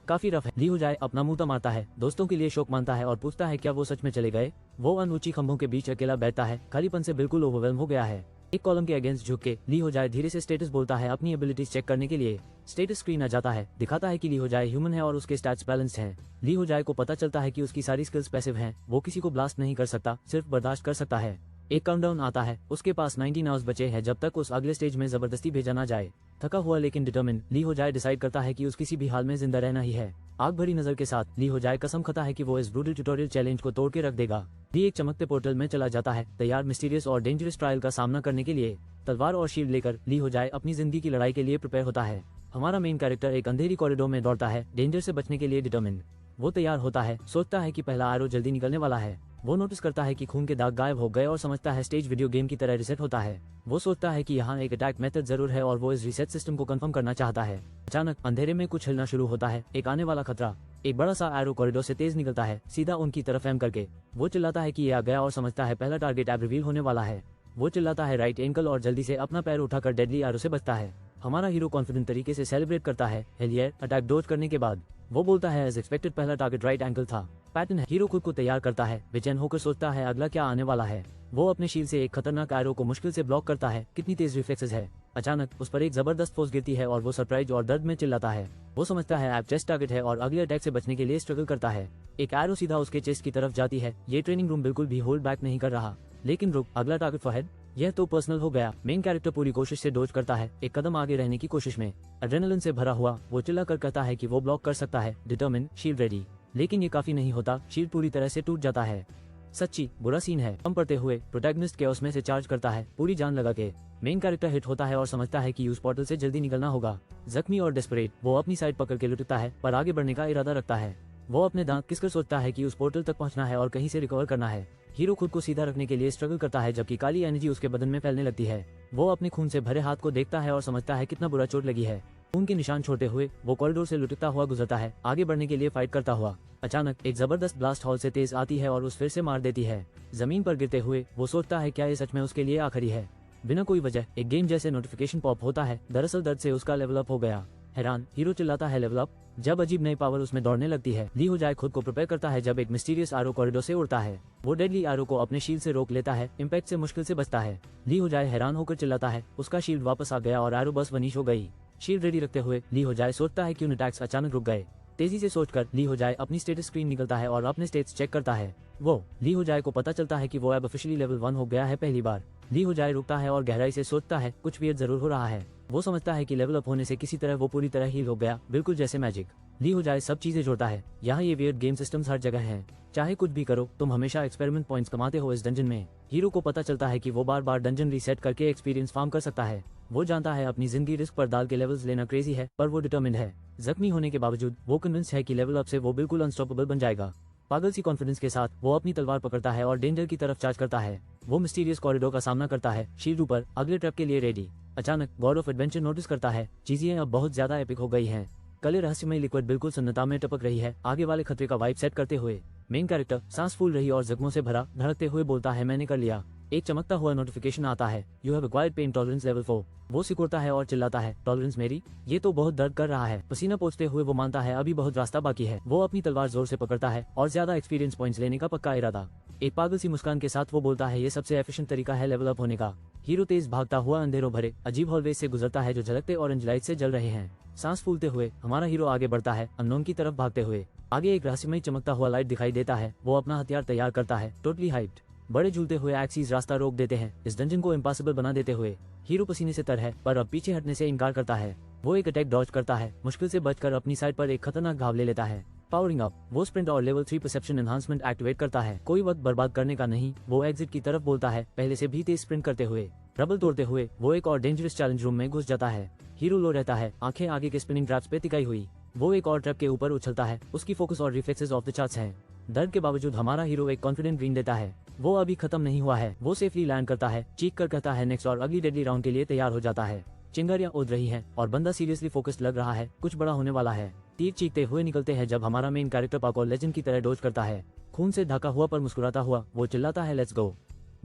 काफी रफ है। ली हो जाए अपना मुंह मारता है, दोस्तों के लिए शोक मानता है और पूछता है क्या वो सच में चले गए। वो अनूची खंभों के बीच अकेला बैठता है, खालीपन से बिल्कुल ओवरवेल्म हो गया है। एक कॉलम के अगेंस्ट झुक के ली हो जाए धीरे से स्टेटस बोलता है अपनी एबिलिटीज चेक करने के लिए। स्टेटस स्क्रीन आ जाता है, दिखाता है कि ली हो जाए ह्यूमन है और उसके स्टैट्स बैलेंस्ड हैं। ली हो जाए को पता चलता है कि उसकी सारी स्किल्स पैसिव हैं। वो किसी को ब्लास्ट नहीं कर सकता, सिर्फ बर्दाश्त कर सकता है। एक काउंटडाउन आता है, उसके पास 19 आवर्स बचे हैं जब तक उस अगले स्टेज में जबरदस्ती भेजा ना जाए। थका हुआ लेकिन डिटर्मिन ली हो जाए डिसाइड करता है कि उस किसी भी हाल में जिंदा रहना ही है। आग भरी नजर के साथ ली हो जाए कसम खाता है कि वो इस ब्रूटल ट्यूटोरियल चैलेंज को तोड़ के रख देगा। ली एक चमकते पोर्टल में चला जाता है, तैयार मिस्टीरियस और डेंजरस ट्रायल का सामना करने के लिए। तलवार और शील्ड लेकर ली हो जाए अपनी जिंदगी की लड़ाई के लिए प्रिपेयर होता है। हमारा मेन कैरेक्टर एक अंधेरी कॉरिडोर में दौड़ता है, डेंजर से बचने के लिए डिटर्मिन। वो तैयार होता है, सोचता है कि पहला एरो जल्दी निकलने वाला है। वो नोटिस करता है कि खून के दाग गायब हो गए और समझता है स्टेज वीडियो गेम की तरह रिसेट होता है। वो सोचता है कि यहाँ एक अटैक मेथड जरूर है और वो इस रिसेट सिस्टम को कंफर्म करना चाहता है। अचानक अंधेरे में कुछ हिलना शुरू होता है, एक आने वाला खतरा। एक बड़ा सा एरो कॉरिडोर से तेज निकलता है, सीधा उनकी तरफ एम करके। वो चिल्लाता है कि ये आ गया और समझता है पहला टारगेट अब रिवील होने वाला है। वो चिल्लाता है राइट एंकल और जल्दी से अपना पैर उठाकर डेडली एरो से बचता है। हमारा हीरो कॉन्फिडेंट तरीके से सेलिब्रेट करता है हेलियर अटैक डोज करने के बाद। वो बोलता है एज एक्सपेक्टेड पहला टारगेट राइट एंकल था। पैटर्न है। हीरो खुद को तैयार करता है, बेचैन होकर सोचता है अगला क्या आने वाला है। वो अपने शील्ड से एक खतरनाक एरो को मुश्किल से ब्लॉक करता है, कितनी तेज रिफ्लेक्सेस है। अचानक उस पर एक जबरदस्त फोर्स गिरती है और वो सरप्राइज और दर्द में चिल्लाता है। वो समझता है ऐप चेस्ट टारगेट है और अगले अटैक से बचने के लिए स्ट्रगल करता है। एक एरो सीधा उसके चेस्ट की तरफ जाती है। ये ट्रेनिंग रूम बिल्कुल भी होल्ड बैक नहीं कर रहा। लेकिन रुक, अगला टारगेट फॉरहेड। यह तो पर्सनल हो गया। मेन कैरेक्टर पूरी कोशिश से डोज करता है, एक कदम आगे रहने की कोशिश में। एड्रेनलिन से भरा हुआ वो चिल्ला कर कहता है कि वो ब्लॉक कर सकता है, डिटर्मिन शील्ड रेडी। लेकिन ये काफी नहीं होता, शील्ड पूरी तरह से टूट जाता है। सच्ची बुरा सीन है। कम पड़ते हुए प्रोटैगनिस्ट केओस में से चार्ज करता है, पूरी जान लगा के। मेन कैरेक्टर हिट होता है और समझता है कि यूज पोर्टल से जल्दी निकलना होगा। जख्मी और डेस्परेट वो अपनी साइड पकड़ के लुटता है पर आगे बढ़ने का इरादा रखता है। वो अपने दांत किसकर सोचता है कि उस पोर्टल तक पहुंचना है और कहीं से रिकवर करना है। हीरो खुद को सीधा रखने के लिए स्ट्रगल करता है जबकि काली एनर्जी उसके बदन में फैलने लगती है। वो अपने खून से भरे हाथ को देखता है और समझता है कितना बुरा चोट लगी है। खून के निशान छोड़ते हुए वो कॉरिडोर से लुटता हुआ गुजरता है, आगे बढ़ने के लिए फाइट करता हुआ। अचानक एक जबरदस्त ब्लास्ट हॉल से तेज आती है और उस फिर से मार देती है। जमीन पर गिरते हुए वो सोचता है क्या ये सच में उसके लिए आखिरी है। बिना कोई वजह एक गेम जैसे नोटिफिकेशन पॉप होता है, दरअसल दर्द से उसका लेवल अप हो गया। हैरान हीरो चिल्लाता है लेवल अप जब अजीब नई पावर उसमें दौड़ने लगती है। ली हो जाए खुद को प्रिपेयर करता है जब एक मिस्टीरियस आरो कॉरिडोर से उड़ता है। वो डेडली आरो को अपने शील्ड से रोक लेता है, इम्पैक्ट से मुश्किल से बचता है। ली हो जाए हैरान होकर चिल्लाता है, उसका शील्ड वापस आ गया और आरो बस वनीश हो गई। शील्ड रेडी रखते हुए ली हो जाए सोचता है क्यों अटैक्स अचानक रुक गए। तेजी से सोचकर ली हो जाए अपनी स्टेटस स्क्रीन निकलता है और अपने स्टेट्स चेक करता है। वो ली हो जाए को पता चलता है कि वो अब ऑफिशियली लेवल 1 हो गया है पहली बार। ली हो जाए रुकता है और गहराई से सोचता है कुछ वियर्ड जरूर हो रहा है। वो समझता है कि लेवल अप होने से किसी तरह वो पूरी तरह हील हो गया, बिल्कुल जैसे मैजिक। ली हो जाए सब चीजें जोड़ता है। यहाँ ये वियर्ड गेम सिस्टम्स हर जगह हैं। चाहे कुछ भी करो तुम हमेशा एक्सपेरिमेंट पॉइंट्स कमाते हो इस डंजन में। हीरो को पता चलता है कि वो बार बार डंजन रीसेट करके एक्सपीरियंस फार्म कर सकता है। वो जानता है अपनी जिंदगी रिस्क पर डाल के लेवल्स लेना क्रेजी है, पर वो डिटर्मिन्ड है। जख्मी होने के बावजूद वो कन्विंस है कि लेवल अप से वो बिल्कुल अनस्टॉपेबल बन जाएगा। पागल सी कॉन्फिडेंस के साथ वो अपनी तलवार पकड़ता है और डेंजर की तरफ चार्ज करता है। वो मिस्टीरियस कॉरिडोर का सामना करता है, शील्ड ऊपर, अगले ट्रैप के लिए रेडी। अचानक गॉड ऑफ एडवेंचर नोटिस करता है चीजें अब बहुत ज्यादा एपिक हो गई हैं। कले रहस्यमय लिक्विड बिल्कुल सुन्नता में टपक रही है, आगे वाले खतरे का वाइब सेट करते हुए। मेन कैरेक्टर सांस फूल रही और जख्मों से भरा धड़कते हुए बोलता है मैंने कर लिया। एक चमकता हुआ नोटिफिकेशन आता है, you have acquired pain tolerance level 4। वो सिकुड़ता है और चिल्लाता है टॉलरेंस मेरी, ये तो बहुत दर्द कर रहा है। पसीना पोंछते हुए वो मानता है अभी बहुत रास्ता बाकी है। वो अपनी तलवार जोर से पकड़ता है और ज्यादा एक्सपीरियंस पॉइंट्स लेने का पक्का इरादा। एक पागल सी मुस्कान के साथ वो बोलता है ये सबसे एफिशिएंट तरीका है लेवल अप होने का। हीरो तेज भागता हुआ अंधेरों भरे अजीब हॉलवेज से गुजरता है जो झलकते ऑरेंज लाइट से जल रहे हैं। सांस फूलते हुए हमारा हीरो आगे बढ़ता है, अननोन की तरफ भागते हुए। आगे एक रहस्यमय चमकता हुआ लाइट दिखाई देता है। वो अपना हथियार तैयार करता है, टोटली हाइप्ड। बड़े झूलते हुए एक्सीज रास्ता रोक देते हैं, इस डंजन को इम्पॉसिबल बना देते हुए। हीरो पसीने से तर है पर अब पीछे हटने से इनकार करता है। वो एक अटैक डॉज करता है, मुश्किल से बचकर अपनी साइड पर एक खतरनाक घाव ले लेता है। पावरिंग अप वो स्प्रिंट और लेवल 3 परसेप्शन एनहांसमेंट एक्टिवेट करता है। कोई वक्त बर्बाद करने का नहीं, वो एग्जिट की तरफ बोलता है, पहले से भी तेज स्प्रिंट करते हुए। रबल तोड़ते हुए वो एक और डेंजरस चैलेंज रूम में घुस जाता है। हीरो लो रहता है, आंखें आगे के स्पिनिंग ट्रैप्स पे टिकाई हुई। वो एक और ट्रैप के ऊपर उछलता है, उसकी फोकस और रिफ्लेक्सेस ऑफ द चार्ट्स हैं। दर्द के बावजूद हमारा हीरो एक कॉन्फिडेंट ग्रीन देता है। वो अभी खत्म नहीं हुआ है। वो सेफली लैंड करता है, चीख कर कहता है नेक्स्ट और अगली डेडली राउंड के लिए तैयार हो जाता है। चिंगारियां उड़ रही हैं और बंदा सीरियसली फोकस्ड लग रहा है, कुछ बड़ा होने वाला है। तीर चीखते हुए निकलते हैं जब हमारा मेन कैरेक्टर पाको लेजेंड की तरह डोज करता है। खून से ढका हुआ पर मुस्कुराता हुआ वो चिल्लाता है, लेट्स गो।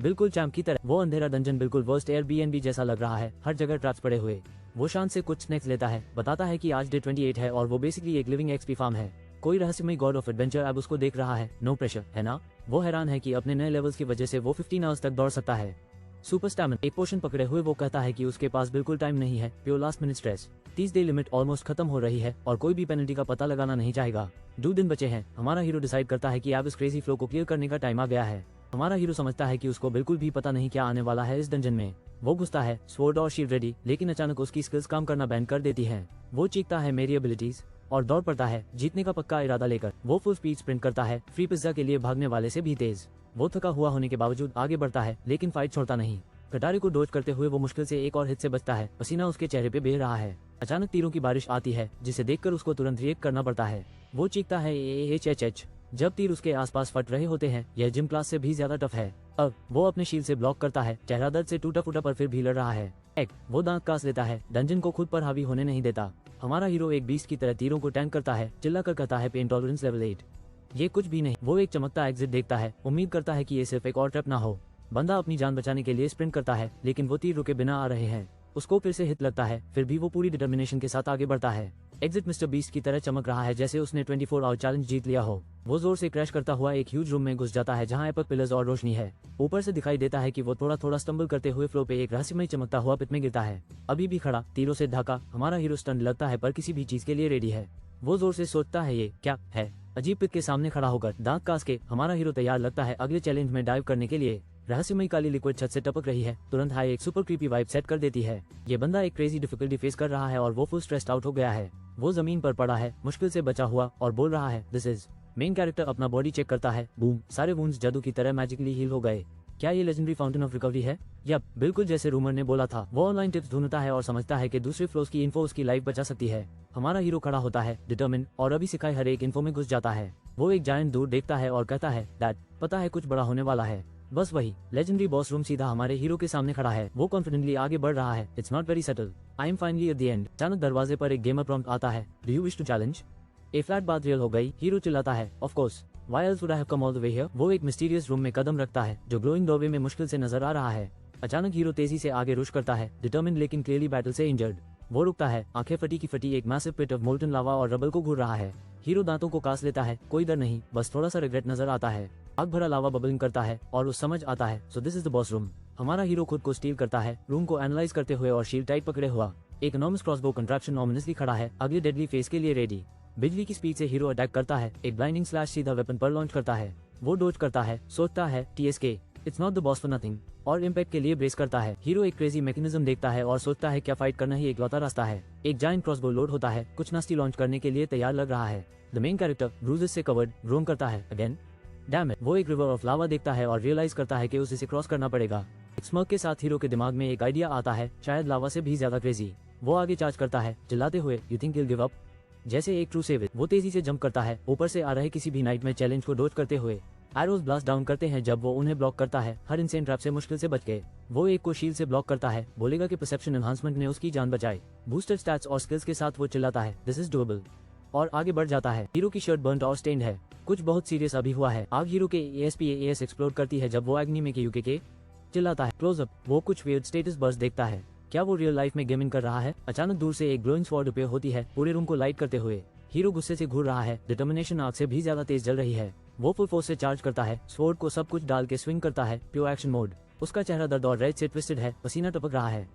बिल्कुल चैंप की तरह। वो अंधेरा डंजन बिल्कुल वर्स्ट एयरबीएनबी जैसा लग रहा है, हर जगह ट्रैप्स पड़े हुए। वो शांत से कुछ स्नैक्स लेता है, बताता है कि आज डे 28 है और वो बेसिकली एक लिविंग एक्सपी फार्म है। कोई रहस्यमय गॉड ऑफ एडवेंचर अब उसको देख रहा है, नो प्रेशर, है ना। वो हैरान है कि अपने नए लेवल्स की वजह से वो 15 आवर्स तक दौड़ सकता है। सुपर स्टैमिना एक पोशन पकड़े हुए वो कहता है कि उसके पास बिल्कुल टाइम नहीं है, pure last minute stress. 30 day limit almost खत्म हो रही है और कोई भी पेनल्टी का पता लगाना नहीं चाहेगा। 2 दिन बचे हैं। हमारा हीरो डिसाइड करता है कि अब इस क्रेजी फ्लो को क्लियर करने का टाइम आ गया है। हमारा हीरो समझता है कि उसको बिल्कुल भी पता नहीं क्या आने वाला है इस डंजन में। वो घुसता है, स्वॉर्ड और शील्ड रेडी, लेकिन अचानक उसकी स्किल्स काम करना बैन कर देती हैं। वो चीखता है, मेरी एबिलिटीज, और दौड़ पड़ता है जीतने का पक्का इरादा लेकर। वो फुल स्पीड स्प्रिंट करता है, फ्री पिज्जा के लिए भागने वाले से भी तेज। वो थका हुआ होने के बावजूद आगे बढ़ता है, लेकिन फाइट छोड़ता नहीं। कटारे को डोज करते हुए वो मुश्किल से एक और हिट से बचता है। पसीना उसके चेहरे पे बह रहा है। अचानक तीरों की बारिश आती है, जिसे देखकर उसको तुरंत रिएक्ट करना पड़ता है। वो चीखता है, एच। जब तीर उसके आसपास फट रहे होते हैं। यह जिम क्लास से भी ज्यादा टफ है। अब वो अपने शील्ड से ब्लॉक करता है, चेहरा दर्द से टूटा फूटा पर फिर भी लड़ रहा है। वो दांत कास लेता है, डंजन को खुद पर हावी होने नहीं देता। हमारा हीरो एक बीस्ट की तरह तीरों को टैंक करता है, चिल्लाकर कहता है, पेन टॉलरेंस लेवल 8। ये कुछ भी नहीं। वो एक चमकता एग्जिट देखता है, उम्मीद करता है कि ये सिर्फ एक और ट्रैप ना हो। बंदा अपनी जान बचाने के लिए स्प्रिंट करता है, लेकिन वो तीर रुके बिना आ रहे हैं। उसको फिर से हिट लगता है, फिर भी वो पूरी डिटर्मिनेशन के साथ आगे बढ़ता है। एग्जिट मिस्टर बीस्ट की तरह चमक रहा है, जैसे उसने 24 आवर चैलेंज जीत लिया हो। वो जोर से क्रैश करता हुआ एक ह्यूज रूम में घुस जाता है, जहां एपिक पिलर्स और रोशनी है। ऊपर से दिखाई देता है कि वो थोड़ा थोड़ा स्टंबल करते हुए फ्लो पे एक रहस्यमय चमकता हुआ पिट में गिरता है। अभी भी खड़ा, तीरों से ढका, हमारा हीरो स्टन लगता है पर किसी भी चीज के लिए रेडी है। वो जोर से सोचता है, ये क्या है। अजीब पिट के सामने खड़ा होकर दांत कास के हमारा हीरो तैयार लगता है अगले चैलेंज में डाइव करने के लिए। रहस्यमय काली लिक्विड छत से टपक रही है, तुरंत हाई एक सुपर क्रीपी वाइब सेट कर देती है। ये बंदा एक क्रेजी डिफिकल्टी फेस कर रहा है और वो फुल स्ट्रेस्ड आउट हो गया है। वो जमीन पर पड़ा है, मुश्किल से बचा हुआ, और बोल रहा है, दिस इज। मेन कैरेक्टर अपना बॉडी चेक करता है, बूम, सारे वुंड्स जादू की तरह मैजिकली हील हो गए। क्या ये लेजेंडरी फाउंटेन ऑफ रिकवरी है? यप, बिल्कुल जैसे रूमर ने बोला था। वो ऑनलाइन टिप्स ढूंढता है और समझता है कि दूसरे फ्लोर्स की इन्फो उसकी लाइफ बचा सकती है। हमारा हीरो खड़ा होता है, डिटर्मिन, और अभी सिखाए हर एक इन्फो में घुस जाता है। वो एक जायंट दूर देखता है और कहता है, डैड, पता है कुछ बड़ा होने वाला है। बस वही लेजेंडरी बॉस रूम सीधा हमारे हीरो के सामने खड़ा है। वो कॉन्फिडेंटली आगे बढ़ रहा है। It's not very subtle, I am finally at the end. अचानक दरवाजे पर एक गेमर प्रॉम्प्ट आता है, do you wish to challenge. A flat बात रियल हो गई। हीरो चिल्लाता है, of course, why else would I have come all the way here. वो एक मिस्टीरियस रूम में कदम रखता है, जो ग्लोइंग डोरवे में मुश्किल से नजर आ रहा है। अचानक हीरो तेजी से आगे रुश करता है, डिटर्मिन लेकिन क्लियरली बैटल से इंजर्ड। वो रुकता है, आंखें फटी की फटी, एक मैसिव पिट ऑफ मोल्टन लावा और रबल को घूर रहा है। हीरो दांतों को कास लेता है, कोई डर नहीं, बस थोड़ा सा रिग्रेट नजर आता है। आग भरा लावा बबलिंग करता है और उस समझ आता है, so this is the boss room. हमारा हीरो खुद को स्टील करता है, रूम को एनालाइज करते हुए और शील्ड टाइट पकड़े हुआ। एक इनॉर्मस क्रॉसबो कंट्रैप्शन ऑमिनसली खड़ा है, अगले डेडली फेस के लिए रेडी। बिजली की स्पीड से हीरो अटैक करता है, एक ब्लाइंडिंग स्लैश सीधा वेपन पर लॉन्च करता है। वो डोज करता है, सोचता है, TSK, it's not the boss for nothing, और इम्पैक्ट के लिए ब्रेस करता है। हीरो एक क्रेजी मैकेनिज्म देखता है और सोचता है, क्या फाइट करना ही एकलौता रास्ता है। एक जायंट क्रॉसबो लोड होता है, कुछ नास्टी लॉन्च करने के लिए तैयार लग रहा है। द मेन कैरेक्टर ब्रूजेस से कवर्ड रोम करता है, अगेन डैम इट। वो एक रिवर ऑफ लावा देखता है और रियलाइज करता है कि उसे इसे क्रॉस करना पड़ेगा। एक स्मर्क के साथ हीरो के दिमाग में एक आइडिया आता है, शायद लावा से भी ज्यादा क्रेजी। वो आगे चार्ज करता है, चिल्लाते हुए, you think you give up. जैसे एक ट्रू सेव। वो तेजी से जंप करता है, ऊपर से आ रहे किसी भी नाइट में चैलेंज को डोज करते हुए। एरोज ब्लास्ट डाउन करते हैं जब वो उन्हें ब्लॉक करता है, हर इंसेन ट्रैप से मुश्किल से बच गए। वो एक को शील्ड से ब्लॉक करता है, बोलेगा कि परसेप्शन एनहांसमेंट ने उसकी जान बचाई। बूस्टर स्टैट्स और स्किल्स के साथ वो चिल्लाता है, दिस इज डूएबल, और आगे बढ़ जाता है। हीरो की शर्ट बर्न्ड और स्टेन्ड है, कुछ बहुत सीरियस अभी हुआ है। आग हीरो के ASPAS एक्सप्लोर करती है जब वो एग्नी में के UKK चिल्लाता है, क्लोज अप। वो कुछ वियर्ड स्टेटस बर्स्ट देखता है, क्या वो रियल लाइफ में गेमिंग कर रहा है। अचानक दूर से एक ग्लोइंग स्वॉर्ड उपयोग होती है, पूरे रूम को लाइट करते हुए। हीरो गुस्से से घूर रहा है, डिटर्मिनेशन आग से भी ज्यादा तेज जल रही है। वो फुल फोर्स से चार्ज करता है, स्वॉर्ड को सब कुछ डाल के स्विंग करता है, प्योर एक्शन मोड। उसका चेहरा दर्द और रेड से ट्विस्टेड है, पसीना टपक रहा है।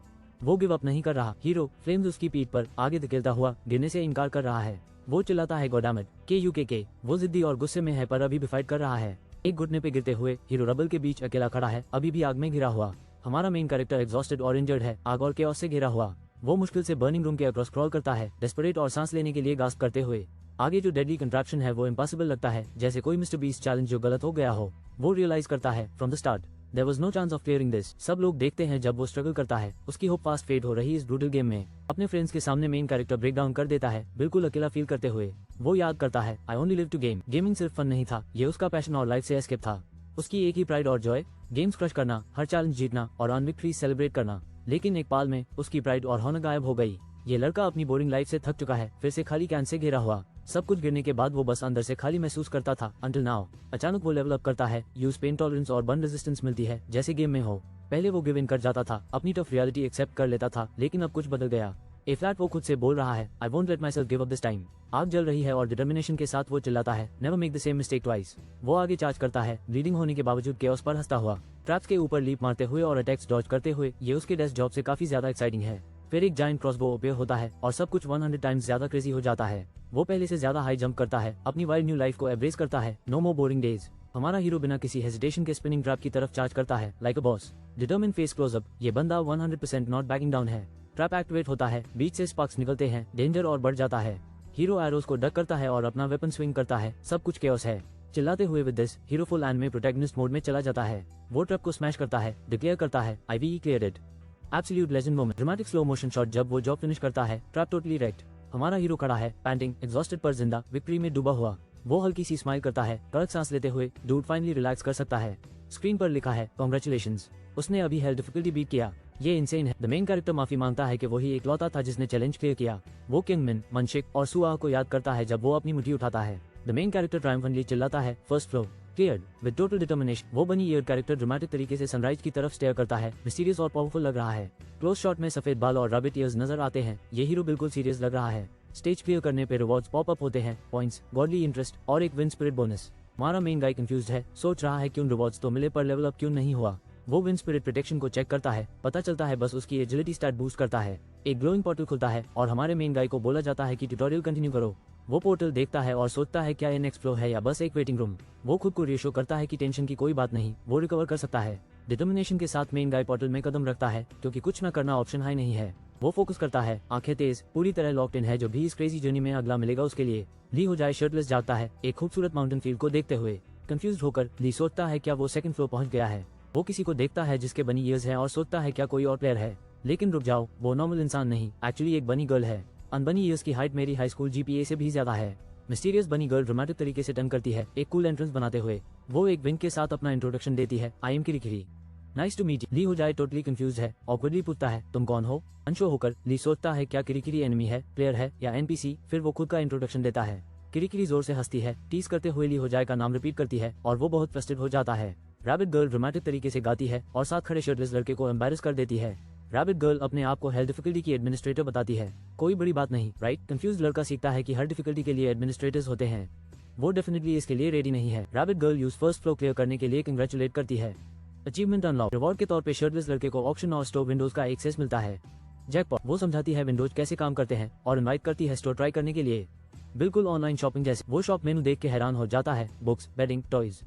वो गिव अप नहीं कर रहा। हीरो फ्लेम्स उसकी पीठ पर आगे धकेलता हुआ गिरने से इनकार कर रहा है। वो चिल्लाता है, गॉडडैमिट, KUKK। वो जिद्दी और गुस्से में है पर अभी भी फाइट कर रहा है। एक घुटने पे गिरते हुए हीरो रबल के बीच अकेला खड़ा है, अभी भी आग में घिरा हुआ। हमारा मेन कैरेक्टर एग्जॉस्टेड और इंजर्ड है, आग और केओस से घिरा हुआ। वो मुश्किल से बर्निंग रूम के अक्रॉस क्रॉल करता है, डेस्परेट और सांस लेने के लिए गास्प करते हुए। आगे जो डेडली कंट्रैप्शन है वो इम्पॉसिबल लगता है, जैसे कोई मिस्टर बीस्ट चैलेंज जो गलत हो गया हो। वो रियलाइज करता है, from the start there was no chance of clearing this. सब लोग देखते हैं जब वो स्ट्रगल करता है, उसकी होप फास्ट फेड हो रही इस ब्रूटल गेम में। अपने फ्रेंड्स के सामने मेन कैरेक्टर ब्रेक डाउन कर देता है, बिल्कुल अकेला फील करते हुए। वो याद करता है, I only live to game. Gaming सिर्फ फन नहीं था, ये उसका पैशन और लाइफ से एस्केप था। उसकी एक ही प्राइड और जॉय, गेम्स क्रश करना, हर चैलेंज जीतना और अन विक्ट्री सेलिब्रेट करना। लेकिन एक पाल में उसकी प्राइड और हॉनर गायब हो गई। ये लड़का अपनी बोरिंग लाइफ से थक चुका है, फिर से खाली कैन से घिरा हुआ। सब कुछ गिरने के बाद वो बस अंदर से खाली महसूस करता था अंटिल नाउ। अचानक वो लेवल अप करता है, यूज पेन टॉलरेंस और बर्न रेजिस्टेंस मिलती है जैसे गेम में हो। पहले वो गिव इन कर जाता था, अपनी टफ रियलिटी एक्सेप्ट कर लेता था, लेकिन अब कुछ बदल गया। ए फ्लैट वो खुद से बोल रहा है, I won't let my self give up this time. आग जल रही है और डिटर्मिनेशन के साथ वो चिल्लाता है, never make the same mistake twice. वो आगे चार्ज करता है, ब्लीडिंग होने के बावजूद केओस पर हंसता हुआ, ट्रैप्स के ऊपर लीप मारते हुए और अटैक्स डॉज करते हुए। ये उसके डेस्क जॉब से काफी ज्यादा एक्साइटिंग है। फिर एक जायंट क्रॉसबो अपीयर होता है और सब कुछ 100 टाइम्स ज्यादा क्रेजी हो जाता है। वो पहले से ज्यादा हाई जंप करता है, अपनी वाइल्ड न्यू लाइफ को एब्रेस करता है। नो मोर बोरिंग डेज। हमारा हीरो बिना किसी हेजिटेशन के स्पिनिंग ट्रैप की तरफ चार्ज करता है like a boss. Determined face close up. ये बंदा 100% नॉट बैकिंग डाउन है। ट्रैप एक्टिवेट होता है, बीच से स्पार्क्स निकलते हैं, डेंजर और बढ़ जाता है। हीरो एरोस को डक करता है और अपना वेपन स्विंग करता है। सब कुछ केओस है। चिल्लाते हुए with this, hero full anime protagonist mode में चला जाता है। वो ट्रैप को स्मैश करता है, डिक्लेयर करता है, IVE cleared it. Absolute legend moment. Dramatic slow motion shot जब वो जॉब फिनिश करता है, ट्रैप टोटली रेक्ट। हमारा हीरो खड़ा है, पैंटिंग, एग्जॉस्टेड पर जिंदा, विक्ट्री में डूबा हुआ। वो हल्की सी स्माइल करता है, कड़क सांस लेते हुए, डूड फाइनली रिलैक्स कर सकता है। स्क्रीन पर लिखा है, कांग्रेचुलेशंस, उसने अभी हेल्थ डिफिकल्टी बीट किया। ये इंसेन है। द मेन कैरेक्टर माफी मांगता है कि वही इकलौता था जिसने चैलेंज क्लियर किया। वो किंगमिन, मनशिक और सुआह को याद करता है जब वो अपनी मुट्ठी उठाता है। द मेन कैरेक्टर ट्रायम्फेंटली चिल्लाता है, first floor cleared with total determination. वो बनी ईयर कैरेक्टर ड्रामेटिक तरीके से सनराइज की तरफ स्टेयर करता है, मिस्टीरियस और पावरफुल लग रहा है। क्लोज शॉट में सफेद बाल और रैबिट ईयर्स नजर आते हैं। ये हीरो बिल्कुल सीरियस लग रहा है। स्टेज क्लियर करने पे रिवॉर्ड्स पॉप अप होते हैं, पॉइंट्स, गॉडली इंटरेस्ट और एक विन स्पिरिट बोनस। हमारा मेन गाय कंफ्यूज्ड है, सोच रहा है क्यों रिवॉर्ड्स तो मिले पर लेवल अप क्यों नहीं हुआ। वो विन स्पिरिट प्रोटेक्शन को चेक करता है, पता चलता है बस उसकी एजिलिटी स्टैट बूस्ट करता है। एक ग्लोइंग पोर्टल खुलता है और हमारे मेन गाय को बोला जाता है कि ट्यूटोरियल कंटिन्यू करो। वो पोर्टल देखता है और सोचता है क्या ये नेक्स्ट फ्लो है या बस एक वेटिंग रूम। वो खुद को रिएश्योर करता है कि टेंशन की कोई बात नहीं, वो रिकवर कर सकता है। डिटर्मिनेशन के साथ मेन गाय पोर्टल में कदम रखता है क्योंकि कुछ न करना ऑप्शन हाई नहीं है। वो फोकस करता है, आंखें तेज, पूरी तरह लॉक्ड इन है जो भी इस क्रेजी जर्नी में अगला मिलेगा उसके लिए। ली हो जाए शर्टलेस जागता है एक खूबसूरत माउंटेन फील्ड को देखते हुए। कंफ्यूज होकर ली सोचता है क्या वो सेकंड फ्लोर पहुंच गया है। वो किसी को देखता है जिसके बनी ईयर्स है और सोचता है क्या कोई और प्लेयर है, लेकिन रुक जाओ, वो नॉर्मल इंसान नहीं, एक्चुअली एक बनी गर्ल है। अनबनी ईयर्स की हाइट मेरी हाई स्कूल GPA से भी ज्यादा है। मिस्टीरियस बनी गर्ल ड्रामेटिक तरीके से टर्न करती है, एक कूल एंट्रेंस बनाते हुए। वो एक विंक के साथ अपना इंट्रोडक्शन देती है, I am Kirikiri, nice to meet you. Lee हो जाए टोटली कंफ्यूज है, ऑकवर्डली पूछता है, तुम कौन हो। अनशो होकर ली सोचता है क्या किरीकिरी एनिमी है, प्लेयर है या NPC। फिर वो खुद का इंट्रोडक्शन देता है। किरीकिरी जोर से हंसती है, टीज करते हुए ली हो जाए का नाम रिपीट करती है और वो बहुत फ्रस्ट्रेट हो जाता है। रैबिट गर्ल ड्रामेटिक तरीके से गाती है और साथ खड़े शर्टलेस लड़के को एम्बैरेस कर देती है। रैबिट गर्ल अपने आप को हेल्थ डिफिकल्टी की एडमिनिस्ट्रेटर बताती है, कोई बड़ी बात नहीं, राइट। कंफ्यूज लड़का सीखता है कि हर डिफिकल्टी के लिए एडमिनिस्ट्रेटर्स होते हैं। वो डेफिनेटली इसके लिए रेडी नहीं है। Rabbit girl use first flow clear करने के लिए कंग्रेचुलेट करती है। Achievement unlock. रिवॉर्ड के तौर पे शर्टलेस लड़के को ऑप्शन और स्टोर विंडोज का एक्सेस मिलता है। जैकपॉट। वो समझाती है विंडोज कैसे काम करते हैं और इनवाइट करती है स्टोर ट्राई करने के लिए, बिल्कुल ऑनलाइन शॉपिंग जैसे। वो शॉप मेनू देख के हैरान हो जाता है, बुक्स, बेडिंग, टॉयज,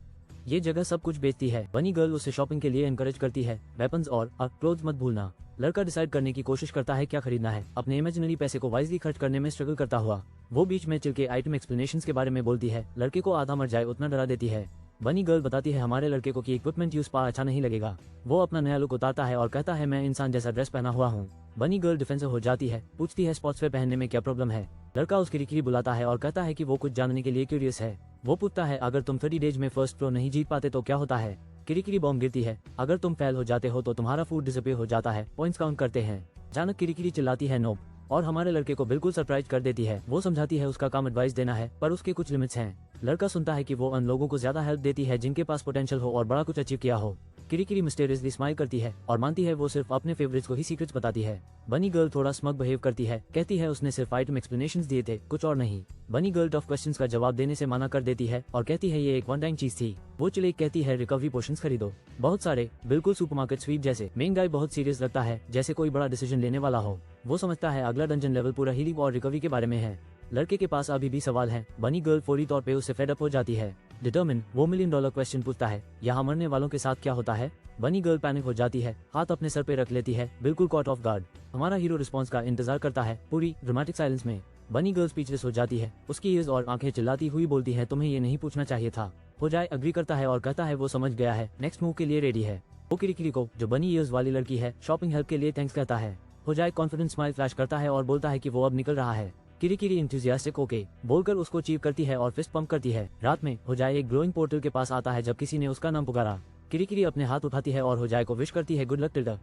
ये जगह सब कुछ बेचती है। बनी गर्ल उसे शॉपिंग के लिए एनकरेज करती है, वेपन्स और क्लोथ्स मत भूलना। लड़का डिसाइड करने की कोशिश करता है क्या खरीदना है, अपने इमेजिनरी पैसे को वाइजली खर्च करने में स्ट्रगल करता हुआ। वो बीच में चिल के आइटम एक्सप्लेनेशंस के बारे में बोलती है, लड़के को आधा मर जाए उतना डरा देती है। बनी गर्ल बताती है हमारे लड़के को कि इक्विपमेंट यूज पा अच्छा नहीं लगेगा। वो अपना नया लुक उतारता है और कहता है मैं इंसान जैसा ड्रेस पहना हुआ हूँ। बनी गर्ल डिफेंसिव हो जाती है, पूछती है स्पोर्ट्स वेयर पहनने में क्या प्रॉब्लम है। लड़का उसकी किरीकिरी बुलाता है और कहता है कि वो कुछ जानने के लिए क्यूरियस है। वो पूछता है अगर तुम 30 डेज में फर्स्ट फ्लो नहीं जीत पाते तो क्या होता है। किरीकिरी बॉम्ब गिरती है, अगर तुम फेल हो जाते हो तो तुम्हारा फूड डिसअपीयर हो जाता है, पॉइंट्स काउंट करते हैं। अचानक किरीकिरी चिल्लाती है नोब और हमारे लड़के को बिल्कुल सरप्राइज कर देती है। वो समझाती है उसका काम एडवाइस देना है पर उसके कुछ लिमिट्स हैं। लड़का सुनता है कि वो उन लोगों को ज्यादा हेल्प देती है जिनके पास पोटेंशियल हो और बड़ा कुछ अचीव किया हो। किरीकिरी मिस्टेरियसली स्माइल करती है और मानती है वो सिर्फ अपने फेवरेट्स को ही सीक्रेट्स बताती है। बनी गर्ल थोड़ा स्मग बिहेव करती है, कहती है उसने सिर्फ आइटम एक्सप्लेनेशंस दिए थे, कुछ और नहीं। बनी गर्ल टफ क्वेश्चंस का जवाब देने से मना कर देती है और कहती है ये एक वन टाइम चीज थी। वो चिलेक कहती है रिकवरी पोशंस खरीदो, बहुत सारे, बिल्कुल सुपरमार्केट स्वीप जैसे। मेन गाय बहुत सीरियस लगता है, जैसे कोई बड़ा डिसीजन लेने वाला हो। वो समझता है अगला डंजन लेवल पूरा हीलिंग और रिकवरी के बारे में है। लड़के के पास अभी भी सवाल है। बनी गर्ल फौरी तौर पे उससे फेड अप हो जाती है। डिटर्मिन। वो $1 मिलियन क्वेश्चन पूछता है, यहाँ मरने वालों के साथ क्या होता है। बनी गर्ल पैनिक हो जाती है, हाथ अपने सर पे रख लेती है, बिल्कुल कॉट ऑफ गार्ड। हमारा हीरो रिस्पॉन्स का इंतजार करता है पूरी ड्रामेटिक साइलेंस में। बनी गर्ल स्पीचलेस हो जाती है, उसकी ईयर्स और आंखें चिल्लाती हुई बोलती है तुम्हें ये नहीं पूछना चाहिए था। हो जाए अग्री करता है और कहता है वो समझ गया है, नेक्स्ट मूव के लिए रेडी है। वो किरीकिरी को, जो बनी ईयर्स वाली लड़की है, शॉपिंग हेल्प के लिए थैंक्स कहता है। हो जाए कॉन्फिडेंस स्माइल फ्लैश करता है और बोलता है कि वो अब निकल रहा है। किरीकिरी इंथुजियास्टिक ओके बोलकर उसको चीव करती है और फिस्ट पंप करती है। रात में हो जाए एक ग्लोइंग पोर्टल के पास आता है जब किसी ने उसका नाम पुकारा। किरीकिरी अपने हाथ उठाती है और होजाए को विश करती है good luck Tilda.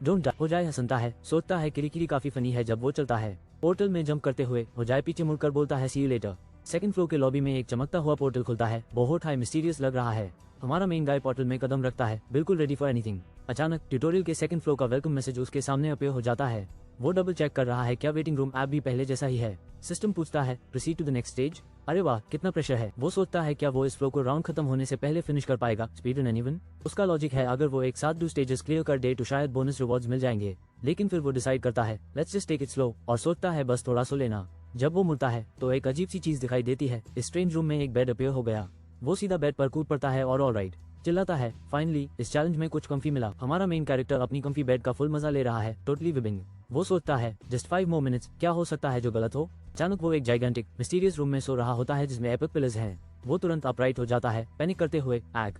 Don't die. Ho Jae हंसता है, सोचता है किरीकिरी काफी फनी है जब वो चलता है। पोर्टल में जंप करते हुए होजाए पीछे मुड़कर बोलता है सी यू लेटर। सेकंड फ्लोर के लॉबी में एक चमकता हुआ पोर्टल खुलता है, बहुत हाई मिस्टीरियस लग रहा है। हमारा मेन गाय पोर्टल में कदम रखता है, बिल्कुल रेडी फॉर एनीथिंग। अचानक ट्यूटोरियल के सेकंड फ्लोर का वेलकम मैसेज उसके सामने अपीयर हो जाता है। वो डबल चेक कर रहा है क्या वेटिंग रूम ऐप भी पहले जैसा ही है। सिस्टम पूछता है proceed to the next stage. अरे वाह, कितना प्रेशर है। वो सोचता है क्या वो इस फ्लो को राउंड खत्म होने से पहले फिनिश कर पाएगा। Speed and anyone. उसका लॉजिक है अगर वो एक साथ 2 स्टेजेस क्लियर कर दे तो शायद बोनस रिवॉर्ड्स मिल जाएंगे, लेकिन फिर वो डिसाइड करता है let's just take it slow और सोचता है बस थोड़ा सो लेना। जब वो मुड़ता है तो एक अजीब सी चीज दिखाई देती है। इस स्ट्रेंज रूम में एक बेड अपीयर हो गया। वो सीधा बेड पर कूद पड़ता है और ऑलराइट चिल्लाता है फाइनली इस चैलेंज में कुछ कंफी मिला। हमारा मेन कैरेक्टर अपनी कंफी बेड का फुल मजा ले रहा है, टोटली विबिंग। वो सोचता है जस्ट 5 मोर मिनट्स, क्या हो सकता है जो गलत हो। अचानक वो एक जाइगेंटिक मिस्टीरियस रूम में सो रहा होता है जिसमें एपिक पिलर्स हैं। वो तुरंत अपराइट हो जाता है, पैनिक करते हुए ugh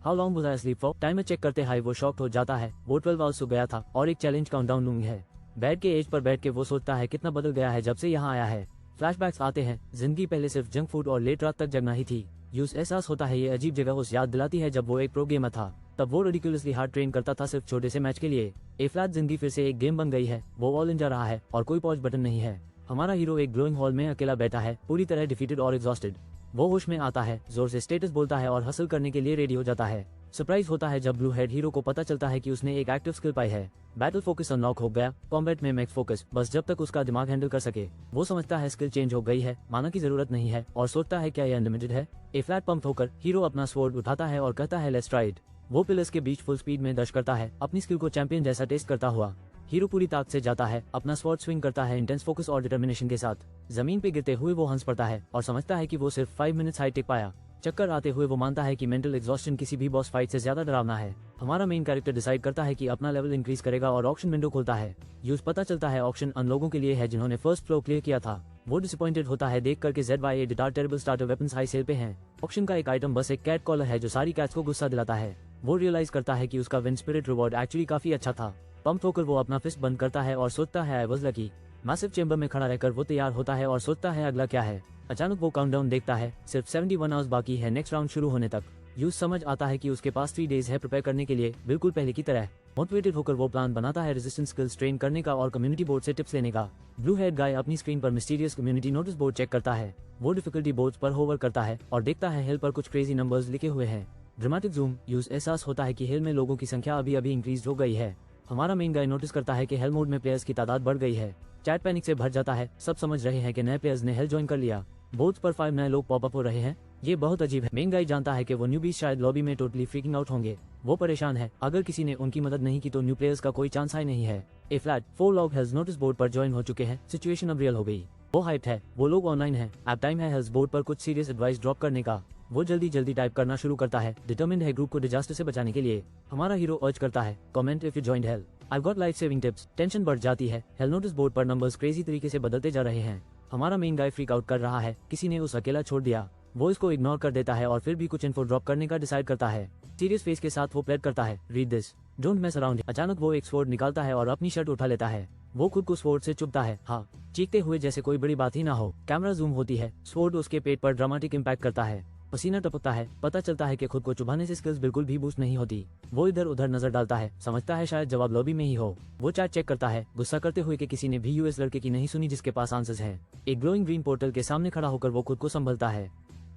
how long was I asleep for. Timer check करते हाई वो शॉक्ड हो जाता है। वो 12 आवर्स सो गया था और एक चैलेंज काउंटडाउन लूंगी है। बेड के एज पर बैठ के वो सोचता है कितना बदल गया है जब से यहाँ आया है। फ्लैशबैक्स आते हैं, जिंदगी पहले सिर्फ जंक फूड और लेट रात तक जगना ही थी। यूज एहसास होता है ये अजीब जगह उसे याद दिलाती है जब वो एक प्रो गेमर था। तब वो रिडिकुलसली हार्ड ट्रेन करता था सिर्फ छोटे से मैच के लिए। ए फ्लैट जिंदगी फिर से एक गेम बन गई है। वो ऑल इन जा रहा है और कोई पॉज बटन नहीं है। हमारा हीरो एक ग्लोइंग हॉल में अकेला बैठा है, पूरी तरह डिफीटेड और एग्जॉस्टेड। वो होश में आता है, जोर से स्टेटस बोलता है और हसल करने के लिए रेडी हो जाता है। सरप्राइज होता है जब ब्लू हेड हीरो को पता चलता है कि उसने एक एक्टिव स्किल पाई है। बैटल फोकस अनलॉक हो गया, कॉम्बैट में मैक्स फोकस, बस जब तक उसका दिमाग हैंडल कर सके। वो समझता है स्किल चेंज हो गई है, माना की जरूरत नहीं है और सोचता है क्या ये अनलिमिटेड है। ए फ्लैट पंप होकर हीरो अपना स्वॉर्ड उठाता है और कहता है लेट्स ट्राई इट। वो पिलर्स के बीच फुल स्पीड में दश करता है, अपनी स्किल को चैंपियन जैसा टेस्ट करता हुआ। हीरो पूरी ताकत से जाता है, अपना स्वॉर्ड स्विंग करता है इंटेंस फोकस और डिटर्मिनेशन के साथ। जमीन पे गिरते हुए वो हंस पड़ता है और समझता है कि वो सिर्फ 5 मिनट्स हाई टेक पाया। चक्कर आते हुए वो मानता है कि मेंटल एग्जॉस्शन किसी भी बॉस फाइट से ज्यादा डरावना है। हमारा मेन कैरेक्टर डिसाइड करता है कि अपना लेवल इंक्रीज करेगा और ऑक्शन विंडो खोलता है। यूज पता चलता है ऑक्शन उन लोगों के लिए है जिन्होंने फर्स्ट फ्लो क्लियर किया था। वो डिसअपॉइंटेड होता है देख करके ZYA डिटार terrible starter weapons high sale पे हैं। ऑक्शन का एक आइटम बस एक कैट कॉलर है जो सारी कैट्स को गुस्सा दिलाता है। वो रियलाइज करता है कि उसका विन स्पिरिट रिवॉर्ड एक्चुअली काफी अच्छा था। पंप होकर वो अपना फिस्ट बंद करता है और सोचता है I was lucky. Massive chamber में खड़ा रहकर वो तैयार होता है और सोचता है अगला क्या है। अचानक वो काउंटडाउन देखता है, सिर्फ 71 आवर्स बाकी है नेक्स्ट राउंड शुरू होने तक। यूज समझ आता है कि उसके पास 3 डेज है प्रिपेयर करने के लिए, बिल्कुल पहले की तरह। मोटिवेटेड होकर वो प्लान बनाता है रेजिस्टेंस स्किल्स ट्रेन करने का और कम्युनिटी बोर्ड से टिप्स लेने का। ब्लू हेड गाय अपनी स्क्रीन पर mysterious community notice board check करता है। वो डिफिकल्टी बोर्ड पर होवर करता है और देखता है हिल पर कुछ क्रेजी नंबर्स लिखे हुए हैं। Dramatic zoom. यूज एहसास होता है कि हिल में लोगों की संख्या अभी इंक्रीज हो गई है। हमारा मेन गाय नोटिस करता है कि हेल मोड में प्लेयर्स की तादाद बढ़ गई है। चैट पैनिक से भर जाता है, सब समझ रहे हैं कि नए प्लेयर्स ने हेल ज्वाइन कर लिया। बोर्ड्स पर 5 नए लोग पॉपअप हो रहे हैं, ये बहुत अजीब है। मेन गाय जानता है कि वो न्यूबीज शायद लॉबी में टोटली फ्रीकिंग आउट होंगे। वो परेशान है, अगर किसी ने उनकी मदद नहीं की तो न्यू प्लेयर्स का कोई चांस ही नहीं है। ए फ्लैट 4 लोग हेल्स नोटिस बोर्ड पर ज्वाइन हो चुके हैं, सिचुएशन अब रियल हो गई। वो हाइट है, वो लोग ऑनलाइन है, अब टाइम है हेल्स बोर्ड पर कुछ सीरियस एडवाइस ड्रॉप करने का। वो जल्दी टाइप करना शुरू करता है, डिटरमिन्ड है ग्रुप को डिजास्टर से बचाने के लिए। हमारा हीरो अर्ज करता है comment if you joined hello, I got life saving tips. Tension बढ़ जाती है, हेल नोटिस बोर्ड पर नंबर्स क्रेजी तरीके से बदलते जा रहे हैं। हमारा मेन गाय फ्रीक आउट कर रहा है, किसी ने उस अकेला छोड़ दिया। वो इसको इग्नोर कर देता है और फिर भी कुछ इन्फो ड्रॉप करने का डिसाइड करता है। सीरियस फेस के साथ वो प्लेड करता है read this, don't mess around. अचानक वो एक स्वॉर्ड निकालता है और अपनी शर्ट उठा लेता है। वो खुद को स्वॉर्ड से चुभता है, हाँ, चीखते हुए जैसे कोई बड़ी बात ही ना हो। कैमरा जूम होती है, स्वॉर्ड उसके पेट पर ड्रामेटिक इम्पैक्ट करता है। पसीना टपकता है, पता चलता है कि खुद को चुभाने से स्किल्स बिल्कुल भी बूस्ट नहीं होती। वो इधर उधर नजर डालता है, समझता है शायद जवाब लॉबी में ही हो। वो चैट चेक करता है, गुस्सा करते हुए कि किसी ने भी यूएस लड़के की नहीं सुनी जिसके पास आंसर्स है। एक ग्लोइंग ग्रीन पोर्टल के सामने खड़ा होकर वो खुद को संभलता है।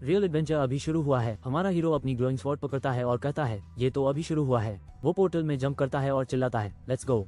रियल एडवेंचर अभी शुरू हुआ है। हमारा हीरो अपनी ग्लोइंग स्वॉर्ड पकड़ता है और कहता है ये तो अभी शुरू हुआ है। वो पोर्टल में जंप करता है और चिल्लाता है let's go,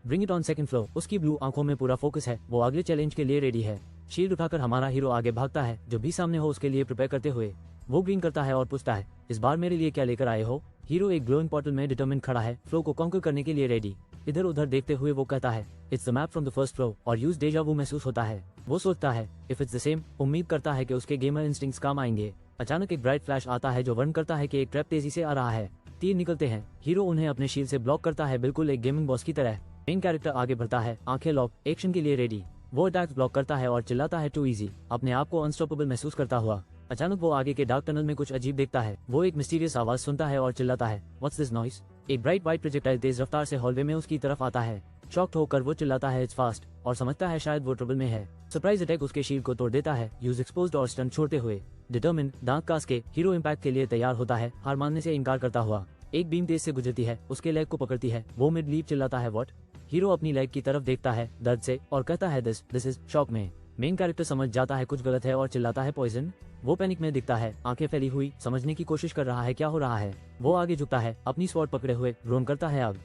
bring it on second floor. उसकी ब्लू आंखों में पूरा फोकस है, वो अगले चैलेंज के लिए रेडी है। शील्ड उठाकर हमारा हीरो आगे भागता है, जो भी सामने हो उसके लिए प्रिपेयर करते हुए। वो ग्रीन करता है और पूछता है इस बार मेरे लिए क्या लेकर आए हो। हीरो एक ग्लोइंग पोर्टल में डिटरमिन खड़ा है, फ्लो को कॉन्कर करने के लिए रेडी। इधर उधर देखते हुए वो कहता है it's the map from the first flow और यूज डेजा वू महसूस होता है। वो सोचता है इफ इट्स द सेम, उम्मीद करता है कि उसके गेमर इंस्टिंक्ट्स काम आएंगे। अचानक एक ब्राइट फ्लैश आता है जो वर्णन करता है कि एक ट्रैप तेजी से आ रहा है। तीर निकलते हैं, हीरो उन्हें अपने शील्ड से ब्लॉक करता है, बिल्कुल एक गेमिंग बॉस की तरह। मेन कैरेक्टर आगे बढ़ता है, आंखें लॉक, एक्शन के लिए रेडी। वो अटैक्स ब्लॉक करता है और चिल्लाता है टू इजी, अपने आप को अनस्टॉपेबल महसूस करता हुआ। अचानक वो आगे के डार्क टनल में कुछ अजीब देखता है। वो एक मिस्टीरियस आवाज सुनता है और चिल्लाता है व्हाट्स दिस नॉइस। एक ब्राइट व्हाइट प्रोजेक्टाइल तेज रफ्तार से हॉलवे में उसकी तरफ आता है। शॉक्ड होकर वो चिल्लाता है इट्स फास्ट और समझता है शायद वो ट्रबल में है। सरप्राइज अटैक उसके शील्ड को तोड़ देता है, यूज एक्सपोज्ड और स्टन छोड़ते हुए। डिटरमिन दांत कास के हीरो इम्पैक्ट के लिए तैयार होता है, हार मानने से इनकार करता हुआ। एक बीम तेज से गुजरती है, उसके लेग को पकड़ती है। वो मिड लीप चिल्लाता है व्हाट। हीरो अपनी लेग की तरफ देखता है दर्द से और कहता है दिस इज शॉक में। मेन कैरेक्टर समझ जाता है कुछ गलत है और चिल्लाता है पॉइजन। वो पैनिक में दिखता है, आंखें फैली हुई, समझने की कोशिश कर रहा है क्या हो रहा है। वो आगे झुकता है, अपनी स्वॉर्ड पकड़े हुए ग्रोन करता है आग।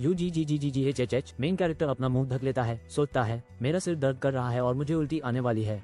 UGGGGH। मेन कैरेक्टर अपना मुंह ढक लेता है, सोचता है मेरा सिर दर्द कर रहा है और मुझे उल्टी आने वाली है।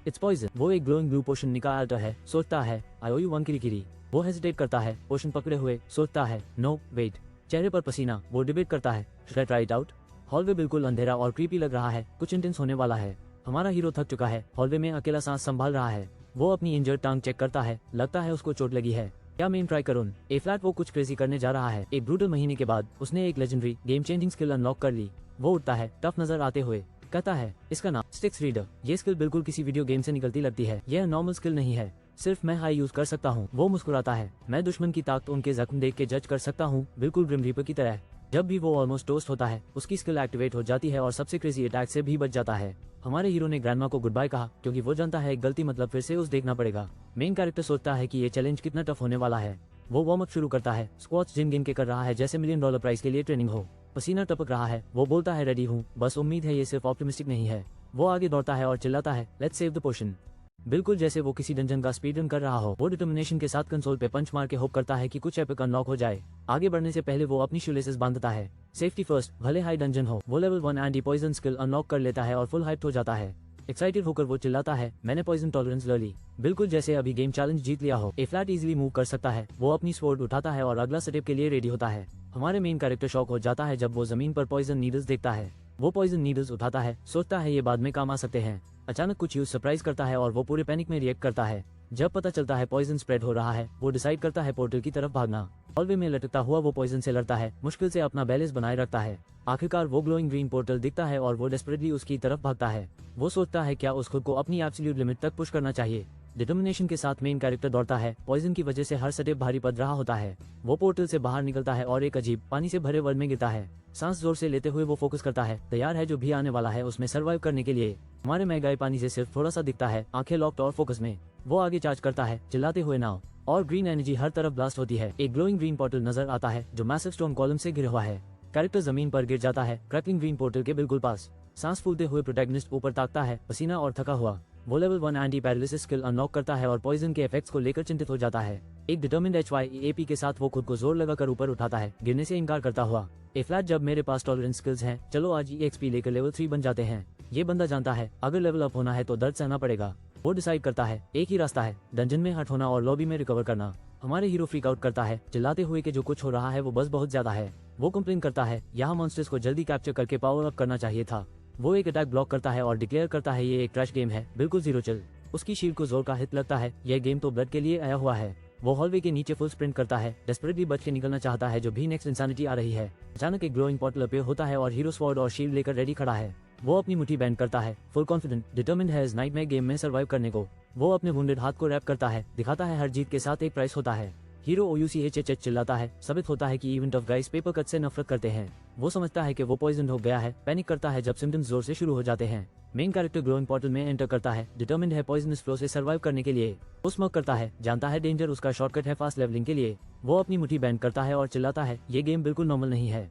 It's poison. वो एक ग्लोइंग ब्लू पोशन निकालता है, सोचता है आई ओ यू वन किरी। वो हेजिटेट करता है, पोशन पकड़े हुए, सोचता है नो वेट। चेहरे पर पसीना। वो डिबेट करता है should I try it out. Hallway बिल्कुल अंधेरा और क्रीपी लग रहा है, कुछ इंटेंस होने वाला है। हमारा हीरो थक चुका है, हॉलवे में अकेला सांस संभाल रहा है। वो अपनी इंजर्ड टांग चेक करता है, लगता है उसको चोट लगी है। क्या मेन ट्राई करूं? ए फ्लैट। वो कुछ क्रेजी करने जा रहा है। एक ब्रूटल महीने के बाद उसने एक legendary game changing skill unlock कर ली। वो उठता है, टफ नजर आते हुए, कहता है इसका नाम स्टिक्स रीडर। ये स्किल बिल्कुल किसी वीडियो गेम से निकलती लगती है। यह नॉर्मल स्किल नहीं है, सिर्फ मैं हाई यूज कर सकता हूँ। वो मुस्कुराता है, मैं दुश्मन की ताकत उनके जख्म देख के जज कर सकता हूँ, बिल्कुल ग्रिम रीपर की तरह। जब भी वो ऑलमोस्ट टोस्ट होता है, उसकी स्किल एक्टिवेट हो जाती है और सबसे क्रेजी अटैक से भी बच जाता है। हमारे हीरो ने ग्रैंडमा को गुड बाय कहा क्योंकि वो जानता है गलती मतलब फिर से उस देखना पड़ेगा। मेन कैरेक्टर सोचता है कि ये चैलेंज कितना टफ होने वाला है। वो वार्म अप शुरू करता है, स्क्वाट्स जिम गिन के कर रहा है जैसे $1 मिलियन प्राइस के लिए ट्रेनिंग हो। पसीना टपक रहा है। वो बोलता है रेडी हूँ, बस उम्मीद है ये सिर्फ ऑप्टिमिस्टिक नहीं है। वो आगे दौड़ता है और चिल्लाता है लेट्स सेव द पोशन, बिल्कुल जैसे वो किसी डंजन का स्पीड रन कर रहा हो। वो डिटर्मिनेशन के साथ कंसोल पे पंच मार के होप करता है कि कुछ एपिक अनलॉक हो जाए। आगे बढ़ने से पहले वो अपनी शूलेसेस बांधता है, सेफ्टी फर्स्ट, भले हाई डंजन हो। वो level 1 anti poison skill unlock कर लेता है और फुल हाइप हो जाता है। एक्साइटेड होकर वो चिल्लाता है मैंने पॉइजन टॉलरेंस ले ली, बिल्कुल जैसे अभी गेम चैलेंज जीत लिया हो। ए फ्लैट इजीली मूव कर सकता है। वो अपनी स्वॉर्ड उठाता है और अगला स्टेप के लिए रेडी होता है। हमारे मेन कैरेक्टर शॉक हो जाता है जब वो जमीन पर पॉइजन नीडल्स देखता है। वो पॉइजन नीडल्स उठाता है, सोचता है ये बाद में काम आ सकते हैं। अचानक कुछ यूज सरप्राइज करता है और वो पूरे पैनिक में रिएक्ट करता है। जब पता चलता है पॉइजन स्प्रेड हो रहा है, वो डिसाइड करता है पोर्टल की तरफ भागना। हॉलवे में लटकता हुआ वो पॉइजन से लड़ता है, मुश्किल से अपना बैलेंस बनाए रखता है। आखिरकार वो ग्लोइंग ग्रीन पोर्टल दिखता है और वो डेस्परेटली उसकी तरफ भागता है। वो सोचता है क्या उस खुद को अपनी एब्सोल्यूट लिमिट तक पुश करना चाहिए। डिटर्मिनेशन के साथ मेन कैरेक्टर दौड़ता है, पॉइजन की वजह से हर स्टेप भारी पड़ रहा होता है। वो पोर्टल से बाहर निकलता है और एक अजीब पानी से भरे वर्ल्ड में गिरता है। सांस जोर से लेते हुए वो फोकस करता है, तैयार है जो भी आने वाला है उसमें सर्वाइव करने के लिए। हमारे मैगाई पानी से सिर्फ थोड़ा सा दिखता है, आंखें लॉक्ड और फोकस में। वो आगे चार्ज करता है, चिल्लाते हुए नाव, और ग्रीन एनर्जी हर तरफ ब्लास्ट होती है। एक ग्लोइंग ग्रीन पोर्टल नजर आता है जो मैसिव स्टोन कॉलम से घिरा हुआ है। कैरेक्टर जमीन पर गिर जाता है, क्रैकलिंग ग्रीन पोर्टल के बिल्कुल पास। सांस फूलते हुए प्रोटैगनिस्ट ऊपर ताकता है, पसीना और थका हुआ। वो level 1 anti paralysis skill unlock करता है और पॉइजन के इफेक्ट्स को लेकर चिंतित हो जाता है। एक डिटर्मिन्ड HYEAP के साथ वो खुद को जोर लगाकर ऊपर उठाता है, गिरने से इनकार करता हुआ। ए फ्लैट जब मेरे पास टॉलरेंस स्किल्स हैं, चलो आज EXP लेकर लेवल 3 बन जाते हैं। ये बंदा जानता है अगर लेवल अप होना है तो दर्द सहना पड़ेगा। वो डिसाइड करता है एक ही रास्ता है, डंजन में हट होना और लॉबी में रिकवर करना। हमारे हीरो फ्रीक आउट करता है, चिल्लाते हुए कि जो कुछ हो रहा है वो बस बहुत ज्यादा है। वो कंप्लेन करता है यहाँ मॉन्स्टर्स को जल्दी कैप्चर करके पावर अप करना चाहिए था। वो एक अटैक ब्लॉक करता है और डिक्लेयर करता है ये एक ट्रैश गेम है, बिल्कुल जीरो चिल। उसकी शील्ड को जोर का हिट लगता है, यह गेम तो ब्लड के लिए आया हुआ है। वो हॉलवे के नीचे फुल स्प्रिंट करता है, डेस्परेटली बच के निकलना चाहता है जो भी नेक्स्ट इंसानिटी आ रही है। अचानक एक ग्लोइंग पोर्टल अपीयर होता है और हीरो स्वॉर्ड और शील्ड लेकर रेडी खड़ा है। वो अपनी मुट्ठी बैंड करता है, फुल कॉन्फिडेंट, डिटर्मिन्ड है इस नाइटमेयर गेम में सर्वाइव करने को। वो अपने वुंडेड हाथ को रैप करता है, दिखाता है हर जीत के साथ एक प्राइस होता है। हीरो OUCHH चिल्लाता है, साबित होता है कि event of guys paper cut से नफरत करते हैं। वो समझता है कि वो पॉइजन हो गया है, पैनिक करता है जब सिम्टम्स जोर से शुरू हो जाते हैं। मेन कैरेक्टर ग्लोइंग पोर्टल में एंटर करता है, डिटर्मिन्ड है पॉइजनस फ्लो से सर्वाइव करने के लिए। वो स्मोक करता है, जानता है डेंजर उसका शॉर्टकट है फास्ट लेवलिंग के लिए। वो अपनी मुट्ठी बैंड करता है और चिल्लाता है ये गेम बिल्कुल नॉर्मल नहीं है।